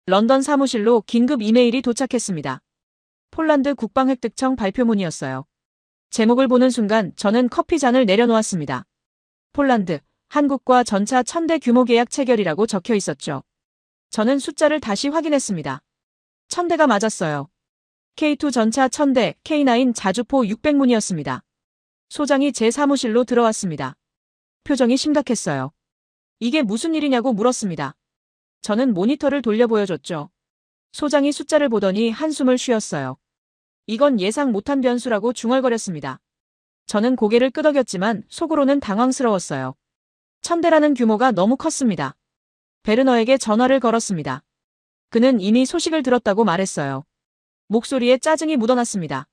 런던 사무실로 긴급 이메일이 도착했습니다. 폴란드 국방획득청 발표문이었어요. 제목을 보는 순간 저는 커피잔을 내려놓았습니다. 폴란드, 한국과 전차 1000대 규모 계약 체결이라고 적혀 있었죠. 저는 숫자를 다시 확인했습니다. 1000대가 맞았어요. K2 전차 1000대, K9 자주포 600문이었습니다. 소장이 제 사무실로 들어왔습니다. 표정이 심각했어요. 이게 무슨 일이냐고 물었습니다. 저는 모니터를 돌려 보여줬죠. 소장이 숫자를 보더니 한숨을 쉬었어요. 이건 예상 못한 변수라고 중얼거렸습니다. 저는 고개를 끄덕였지만 속으로는 당황스러웠어요. 1000대라는 규모가 너무 컸습니다. 베르너에게 전화를 걸었습니다. 그는 이미 소식을 들었다고 말했어요. 목소리에 짜증이 묻어났습니다.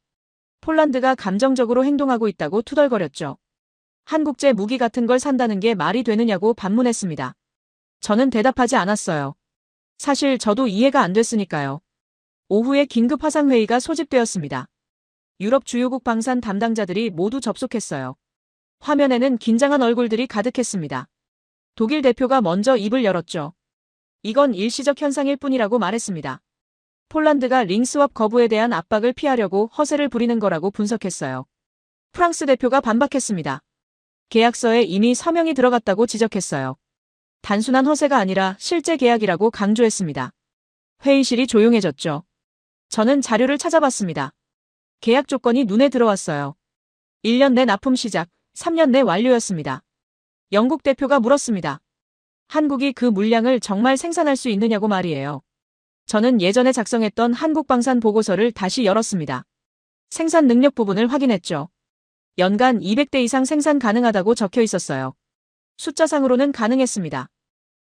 폴란드가 감정적으로 행동하고 있다고 투덜거렸죠. 한국제 무기 같은 걸 산다는 게 말이 되느냐고 반문했습니다. 저는 대답하지 않았어요. 사실 저도 이해가 안 됐으니까요. 오후에 긴급 화상회의가 소집되었습니다. 유럽 주요국 방산 담당자들이 모두 접속했어요. 화면에는 긴장한 얼굴들이 가득했습니다. 독일 대표가 먼저 입을 열었죠. 이건 일시적 현상일 뿐이라고 말했습니다. 폴란드가 링스왑 거부에 대한 압박을 피하려고 허세를 부리는 거라고 분석했어요. 프랑스 대표가 반박했습니다. 계약서에 이미 서명이 들어갔다고 지적했어요. 단순한 허세가 아니라 실제 계약이라고 강조했습니다. 회의실이 조용해졌죠. 저는 자료를 찾아봤습니다. 계약 조건이 눈에 들어왔어요. 1년 내 납품 시작, 3년 내 완료였습니다. 영국 대표가 물었습니다. 한국이 그 물량을 정말 생산할 수 있느냐고 말이에요. 저는 예전에 작성했던 한국방산 보고서를 다시 열었습니다. 생산 능력 부분을 확인했죠. 연간 200대 이상 생산 가능하다고 적혀 있었어요. 숫자상으로는 가능했습니다.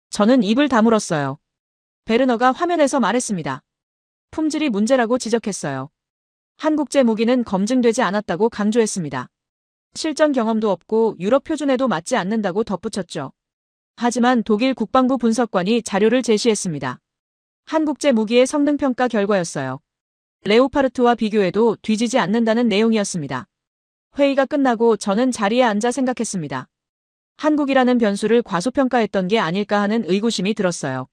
저는 입을 다물었어요. 베르너가 화면에서 말했습니다. 품질이 문제라고 지적했어요. 한국제 무기는 검증되지 않았다고 강조했습니다. 실전 경험도 없고 유럽 표준에도 맞지 않는다고 덧붙였죠. 하지만 독일 국방부 분석관이 자료를 제시했습니다. 한국제 무기의 성능평가 결과였어요. 레오파르트와 비교해도 뒤지지 않는다는 내용이었습니다. 회의가 끝나고 저는 자리에 앉아 생각했습니다. 한국이라는 변수를 과소평가했던 게 아닐까 하는 의구심이 들었어요.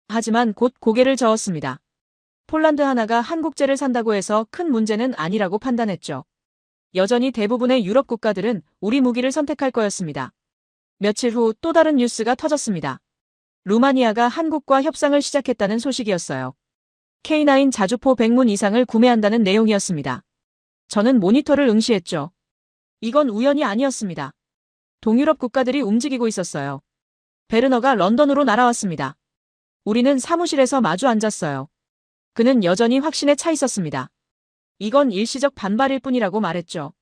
하지만 곧 고개를 저었습니다. 폴란드 하나가 한국제를 산다고 해서 큰 문제는 아니라고 판단했죠. 여전히 대부분의 유럽 국가들은 우리 무기를 선택할 거였습니다. 며칠 후 또 다른 뉴스가 터졌습니다. 루마니아가 한국과 협상을 시작했다는 소식이었어요. K9 자주포 100문 이상을 구매한다는 내용이었습니다. 저는 모니터를 응시했죠. 이건 우연이 아니었습니다. 동유럽 국가들이 움직이고 있었어요. 베르너가 런던으로 날아왔습니다. 우리는 사무실에서 마주 앉았어요. 그는 여전히 확신에 차 있었습니다. 이건 일시적 반발일 뿐이라고 말했죠.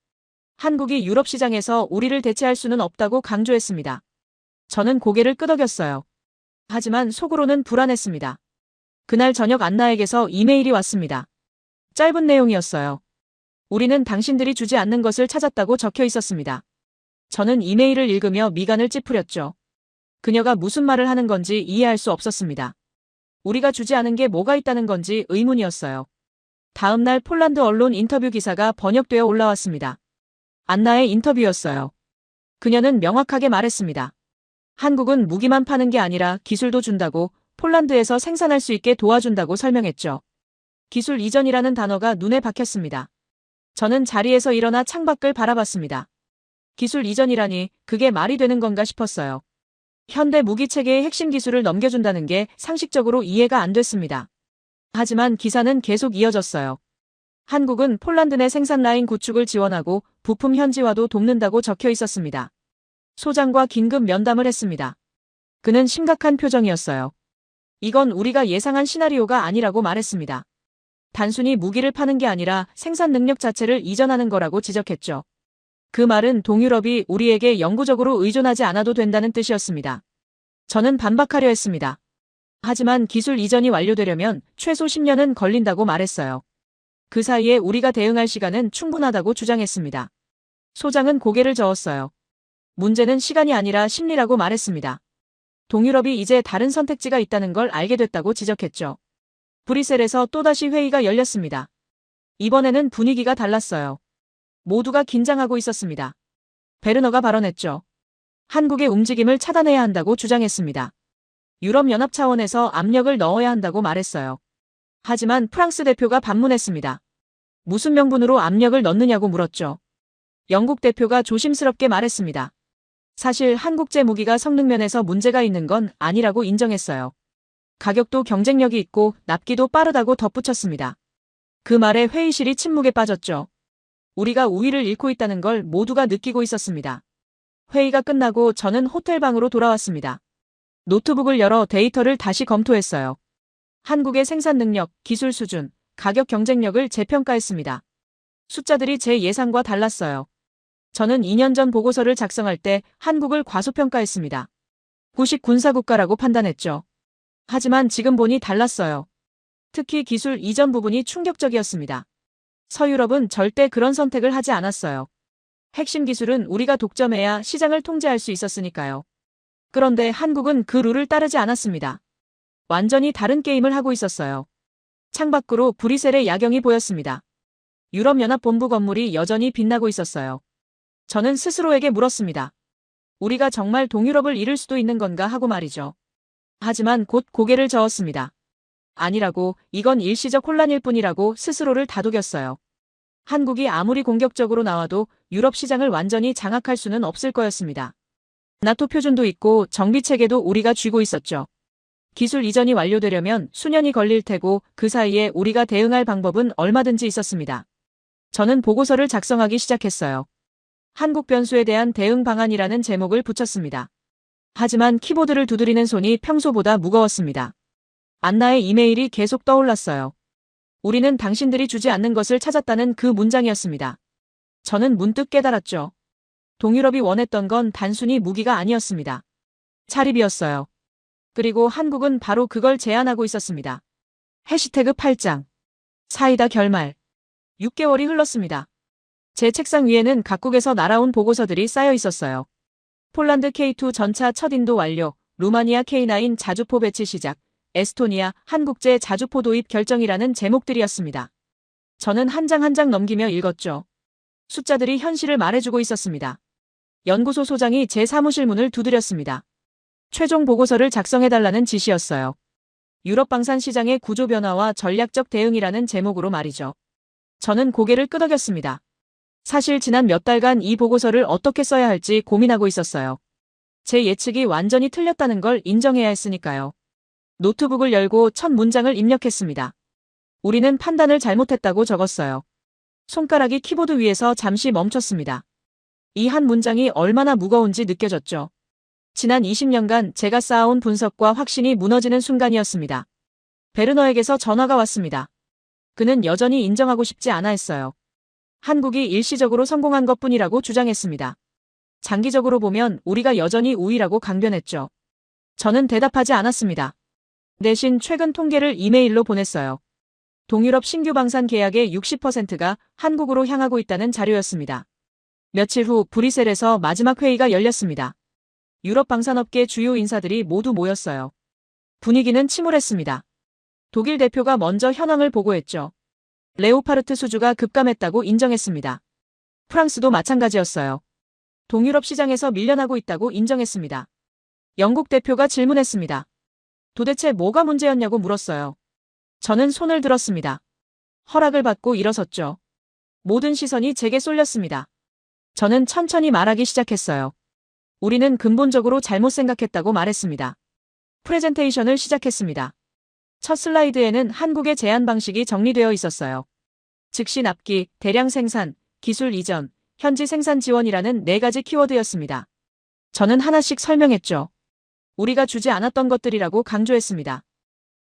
한국이 유럽 시장에서 우리를 대체할 수는 없다고 강조했습니다. 저는 고개를 끄덕였어요. 하지만 속으로는 불안했습니다. 그날 저녁 안나에게서 이메일이 왔습니다. 짧은 내용이었어요. 우리는 당신들이 주지 않는 것을 찾았다고 적혀 있었습니다. 저는 이메일을 읽으며 미간을 찌푸렸죠. 그녀가 무슨 말을 하는 건지 이해할 수 없었습니다. 우리가 주지 않은 게 뭐가 있다는 건지 의문이었어요. 다음 날 폴란드 언론 인터뷰 기사가 번역되어 올라왔습니다. 안나의 인터뷰였어요. 그녀는 명확하게 말했습니다. 한국은 무기만 파는 게 아니라 기술도 준다고, 폴란드에서 생산할 수 있게 도와준다고 설명했죠. 기술 이전이라는 단어가 눈에 박혔습니다. 저는 자리에서 일어나 창밖을 바라봤습니다. 기술 이전이라니 그게 말이 되는 건가 싶었어요. 현대 무기 체계의 핵심 기술을 넘겨준다는 게 상식적으로 이해가 안 됐습니다. 하지만 기사는 계속 이어졌어요. 한국은 폴란드 내 생산 라인 구축을 지원하고 부품 현지화도 돕는다고 적혀 있었습니다. 소장과 긴급 면담을 했습니다. 그는 심각한 표정이었어요. 이건 우리가 예상한 시나리오가 아니라고 말했습니다. 단순히 무기를 파는 게 아니라 생산 능력 자체를 이전하는 거라고 지적했죠. 그 말은 동유럽이 우리에게 영구적으로 의존하지 않아도 된다는 뜻이었습니다. 저는 반박하려 했습니다. 하지만 기술 이전이 완료되려면 최소 10년은 걸린다고 말했어요. 그 사이에 우리가 대응할 시간은 충분하다고 주장했습니다. 소장은 고개를 저었어요. 문제는 시간이 아니라 심리라고 말했습니다. 동유럽이 이제 다른 선택지가 있다는 걸 알게 됐다고 지적했죠. 브뤼셀에서 또다시 회의가 열렸습니다. 이번에는 분위기가 달랐어요. 모두가 긴장하고 있었습니다. 베르너가 발언했죠. 한국의 움직임을 차단해야 한다고 주장했습니다. 유럽연합 차원에서 압력을 넣어야 한다고 말했어요. 하지만 프랑스 대표가 반문했습니다. 무슨 명분으로 압력을 넣느냐고 물었죠. 영국 대표가 조심스럽게 말했습니다. 사실 한국제 무기가 성능면에서 문제가 있는 건 아니라고 인정했어요. 가격도 경쟁력이 있고 납기도 빠르다고 덧붙였습니다. 그 말에 회의실이 침묵에 빠졌죠. 우리가 우위를 잃고 있다는 걸 모두가 느끼고 있었습니다. 회의가 끝나고 저는 호텔방으로 돌아왔습니다. 노트북을 열어 데이터를 다시 검토했어요. 한국의 생산 능력, 기술 수준, 가격 경쟁력을 재평가했습니다. 숫자들이 제 예상과 달랐어요. 저는 2년 전 보고서를 작성할 때 한국을 과소평가했습니다. 구식 군사국가라고 판단했죠. 하지만 지금 보니 달랐어요. 특히 기술 이전 부분이 충격적이었습니다. 서유럽은 절대 그런 선택을 하지 않았어요. 핵심 기술은 우리가 독점해야 시장을 통제할 수 있었으니까요. 그런데 한국은 그 룰을 따르지 않았습니다. 완전히 다른 게임을 하고 있었어요. 창밖으로 브뤼셀의 야경이 보였습니다. 유럽연합본부 건물이 여전히 빛나고 있었어요. 저는 스스로에게 물었습니다. 우리가 정말 동유럽을 잃을 수도 있는 건가 하고 말이죠. 하지만 곧 고개를 저었습니다. 아니라고, 이건 일시적 혼란일 뿐이라고 스스로를 다독였어요. 한국이 아무리 공격적으로 나와도 유럽 시장을 완전히 장악할 수는 없을 거였습니다. 나토 표준도 있고 정비체계도 우리가 쥐고 있었죠. 기술 이전이 완료되려면 수년이 걸릴 테고 그 사이에 우리가 대응할 방법은 얼마든지 있었습니다. 저는 보고서를 작성하기 시작했어요. 한국 변수에 대한 대응 방안이라는 제목을 붙였습니다. 하지만 키보드를 두드리는 손이 평소보다 무거웠습니다. 안나의 이메일이 계속 떠올랐어요. 우리는 당신들이 주지 않는 것을 찾았다는 그 문장이었습니다. 저는 문득 깨달았죠. 동유럽이 원했던 건 단순히 무기가 아니었습니다. 차립이었어요. 그리고 한국은 바로 그걸 제안하고 있었습니다. 해시태그 8장. 사이다 결말. 6개월이 흘렀습니다. 제 책상 위에는 각국에서 날아온 보고서들이 쌓여 있었어요. 폴란드 K2 전차 첫 인도 완료, 루마니아 K9 자주포 배치 시작, 에스토니아 한국제 자주포 도입 결정이라는 제목들이었습니다. 저는 한 장 한 장 넘기며 읽었죠. 숫자들이 현실을 말해주고 있었습니다. 연구소 소장이 제 사무실 문을 두드렸습니다. 최종 보고서를 작성해달라는 지시였어요. 유럽 방산 시장의 구조 변화와 전략적 대응이라는 제목으로 말이죠. 저는 고개를 끄덕였습니다. 사실 지난 몇 달간 이 보고서를 어떻게 써야 할지 고민하고 있었어요. 제 예측이 완전히 틀렸다는 걸 인정해야 했으니까요. 노트북을 열고 첫 문장을 입력했습니다. 우리는 판단을 잘못했다고 적었어요. 손가락이 키보드 위에서 잠시 멈췄습니다. 이 한 문장이 얼마나 무거운지 느껴졌죠. 지난 20년간 제가 쌓아온 분석과 확신이 무너지는 순간이었습니다. 베르너에게서 전화가 왔습니다. 그는 여전히 인정하고 싶지 않아 했어요. 한국이 일시적으로 성공한 것뿐이라고 주장했습니다. 장기적으로 보면 우리가 여전히 우위라고 강변했죠. 저는 대답하지 않았습니다. 대신 최근 통계를 이메일로 보냈어요. 동유럽 신규 방산 계약의 60%가 한국으로 향하고 있다는 자료였습니다. 며칠 후 브뤼셀에서 마지막 회의가 열렸습니다. 유럽 방산업계 주요 인사들이 모두 모였어요. 분위기는 침울했습니다. 독일 대표가 먼저 현황을 보고했죠. 레오파르트 수주가 급감했다고 인정했습니다. 프랑스도 마찬가지였어요. 동유럽 시장에서 밀려나고 있다고 인정했습니다. 영국 대표가 질문했습니다. 도대체 뭐가 문제였냐고 물었어요. 저는 손을 들었습니다. 허락을 받고 일어섰죠. 모든 시선이 제게 쏠렸습니다. 저는 천천히 말하기 시작했어요. 우리는 근본적으로 잘못 생각했다고 말했습니다. 프레젠테이션을 시작했습니다. 첫 슬라이드에는 한국의 제안 방식이 정리되어 있었어요. 즉시 납기, 대량 생산, 기술 이전, 현지 생산 지원이라는 4가지 키워드였습니다. 저는 하나씩 설명했죠. 우리가 주지 않았던 것들이라고 강조했습니다.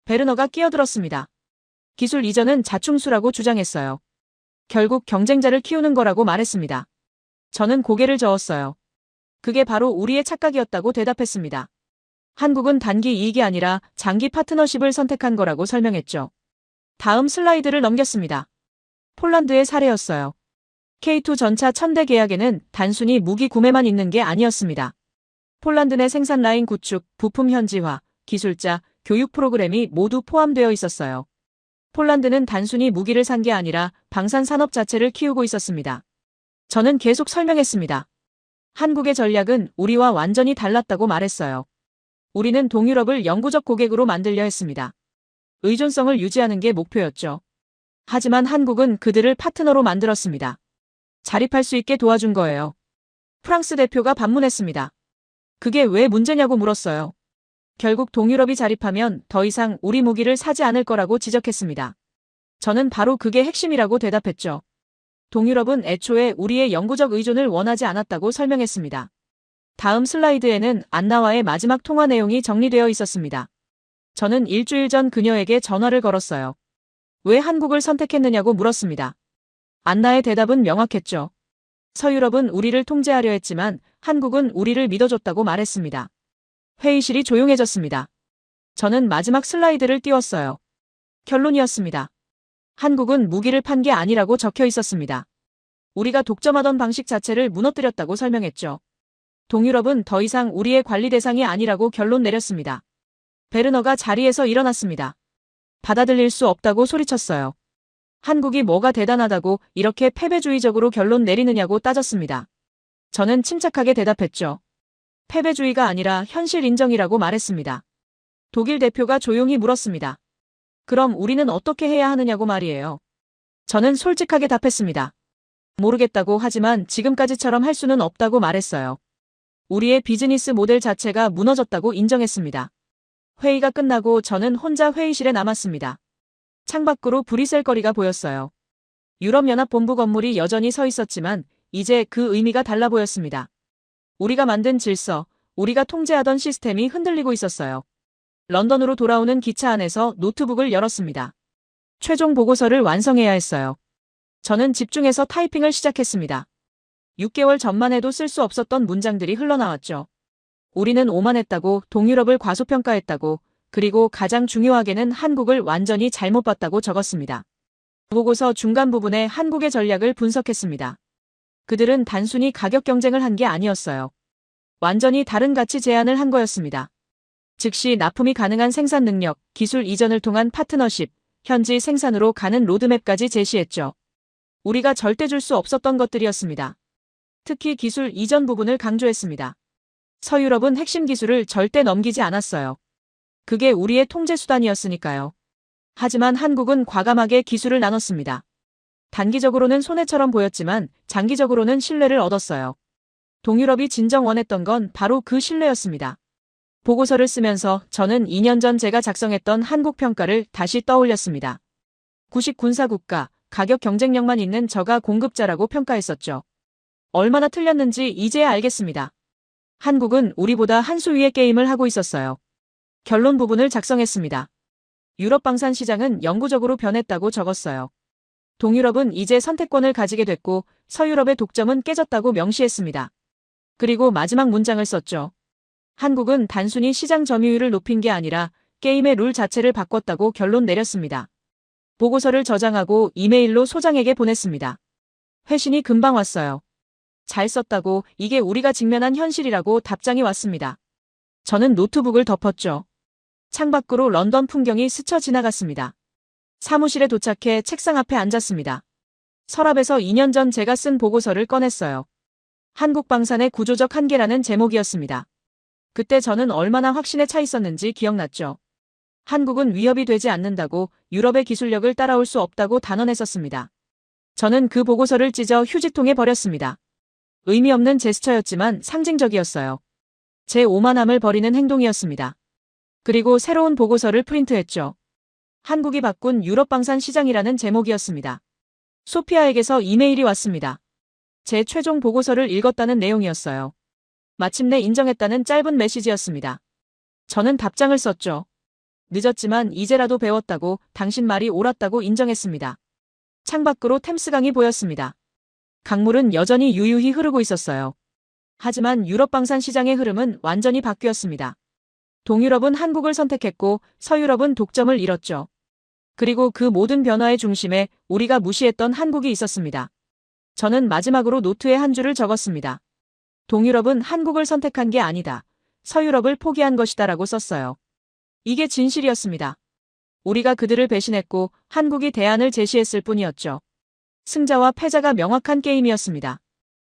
베르너가 끼어들었습니다. 기술 이전은 자충수라고 주장했어요. 결국 경쟁자를 키우는 거라고 말했습니다. 저는 고개를 저었어요. 그게 바로 우리의 착각이었다고 대답했습니다. 한국은 단기 이익이 아니라 장기 파트너십을 선택한 거라고 설명했죠. 다음 슬라이드를 넘겼습니다. 폴란드의 사례였어요. K2 전차 1000대 계약에는 단순히 무기 구매만 있는 게 아니었습니다. 폴란드 내 생산 라인 구축, 부품 현지화, 기술자, 교육 프로그램이 모두 포함되어 있었어요. 폴란드는 단순히 무기를 산 게 아니라 방산 산업 자체를 키우고 있었습니다. 저는 계속 설명했습니다. 한국의 전략은 우리와 완전히 달랐다고 말했어요. 우리는 동유럽을 영구적 고객으로 만들려 했습니다. 의존성을 유지하는 게 목표였죠. 하지만 한국은 그들을 파트너로 만들었습니다. 자립할 수 있게 도와준 거예요. 프랑스 대표가 반문했습니다. 그게 왜 문제냐고 물었어요. 결국 동유럽이 자립하면 더 이상 우리 무기를 사지 않을 거라고 지적했습니다. 저는 바로 그게 핵심이라고 대답했죠. 동유럽은 애초에 우리의 영구적 의존을 원하지 않았다고 설명했습니다. 다음 슬라이드에는 안나와의 마지막 통화 내용이 정리되어 있었습니다. 저는 일주일 전 그녀에게 전화를 걸었어요. 왜 한국을 선택했느냐고 물었습니다. 안나의 대답은 명확했죠. 서유럽은 우리를 통제하려 했지만 한국은 우리를 믿어줬다고 말했습니다. 회의실이 조용해졌습니다. 저는 마지막 슬라이드를 띄웠어요. 결론이었습니다. 한국은 무기를 판 게 아니라고 적혀 있었습니다. 우리가 독점하던 방식 자체를 무너뜨렸다고 설명했죠. 동유럽은 더 이상 우리의 관리 대상이 아니라고 결론 내렸습니다. 베르너가 자리에서 일어났습니다. 받아들일 수 없다고 소리쳤어요. 한국이 뭐가 대단하다고 이렇게 패배주의적으로 결론 내리느냐고 따졌습니다. 저는 침착하게 대답했죠. 패배주의가 아니라 현실 인정이라고 말했습니다. 독일 대표가 조용히 물었습니다. 그럼 우리는 어떻게 해야 하느냐고 말이에요. 저는 솔직하게 답했습니다. 모르겠다고 하지만 지금까지처럼 할 수는 없다고 말했어요. 우리의 비즈니스 모델 자체가 무너졌다고 인정했습니다. 회의가 끝나고 저는 혼자 회의실에 남았습니다. 창밖으로 불이 셀 거리가 보였어요. 유럽연합본부 건물이 여전히 서 있었지만 이제 그 의미가 달라 보였습니다. 우리가 만든 질서, 우리가 통제하던 시스템이 흔들리고 있었어요. 런던으로 돌아오는 기차 안에서 노트북을 열었습니다. 최종 보고서를 완성해야 했어요. 저는 집중해서 타이핑을 시작했습니다. 6개월 전만 해도 쓸 수 없었던 문장들이 흘러나왔죠. 우리는 오만했다고, 동유럽을 과소평가했다고, 그리고 가장 중요하게는 한국을 완전히 잘못 봤다고 적었습니다. 보고서 중간 부분에 한국의 전략을 분석했습니다. 그들은 단순히 가격 경쟁을 한 게 아니었어요. 완전히 다른 가치 제안을 한 거였습니다. 즉시 납품이 가능한 생산 능력, 기술 이전을 통한 파트너십, 현지 생산으로 가는 로드맵까지 제시했죠. 우리가 절대 줄 수 없었던 것들이었습니다. 특히 기술 이전 부분을 강조했습니다. 서유럽은 핵심 기술을 절대 넘기지 않았어요. 그게 우리의 통제 수단이었으니까요. 하지만 한국은 과감하게 기술을 나눴습니다. 단기적으로는 손해처럼 보였지만 장기적으로는 신뢰를 얻었어요. 동유럽이 진정 원했던 건 바로 그 신뢰였습니다. 보고서를 쓰면서 저는 2년 전 제가 작성했던 한국 평가를 다시 떠올렸습니다. 구식 군사국가, 가격 경쟁력만 있는 저가 공급자라고 평가했었죠. 얼마나 틀렸는지 이제야 알겠습니다. 한국은 우리보다 한 수 위의 게임을 하고 있었어요. 결론 부분을 작성했습니다. 유럽 방산 시장은 영구적으로 변했다고 적었어요. 동유럽은 이제 선택권을 가지게 됐고 서유럽의 독점은 깨졌다고 명시했습니다. 그리고 마지막 문장을 썼죠. 한국은 단순히 시장 점유율을 높인 게 아니라 게임의 룰 자체를 바꿨다고 결론 내렸습니다. 보고서를 저장하고 이메일로 소장에게 보냈습니다. 회신이 금방 왔어요. 잘 썼다고, 이게 우리가 직면한 현실이라고 답장이 왔습니다. 저는 노트북을 덮었죠. 창밖으로 런던 풍경이 스쳐 지나갔습니다. 사무실에 도착해 책상 앞에 앉았습니다. 서랍에서 2년 전 제가 쓴 보고서를 꺼냈어요. 한국 방산의 구조적 한계라는 제목이었습니다. 그때 저는 얼마나 확신에 차 있었는지 기억났죠. 한국은 위협이 되지 않는다고, 유럽의 기술력을 따라올 수 없다고 단언했었습니다. 저는 그 보고서를 찢어 휴지통에 버렸습니다. 의미 없는 제스처였지만 상징적이었어요. 제 오만함을 버리는 행동이었습니다. 그리고 새로운 보고서를 프린트했죠. 한국이 바꾼 유럽 방산 시장이라는 제목이었습니다. 소피아에게서 이메일이 왔습니다. 제 최종 보고서를 읽었다는 내용이었어요. 마침내 인정했다는 짧은 메시지였습니다. 저는 답장을 썼죠. 늦었지만 이제라도 배웠다고, 당신 말이 옳았다고 인정했습니다. 창밖으로 템스강이 보였습니다. 강물은 여전히 유유히 흐르고 있었어요. 하지만 유럽 방산 시장의 흐름은 완전히 바뀌었습니다. 동유럽은 한국을 선택했고 서유럽은 독점을 잃었죠. 그리고 그 모든 변화의 중심에 우리가 무시했던 한국이 있었습니다. 저는 마지막으로 노트에 한 줄을 적었습니다. 동유럽은 한국을 선택한 게 아니다. 서유럽을 포기한 것이다 라고 썼어요. 이게 진실이었습니다. 우리가 그들을 배신했고 한국이 대안을 제시했을 뿐이었죠. 승자와 패자가 명확한 게임이었습니다.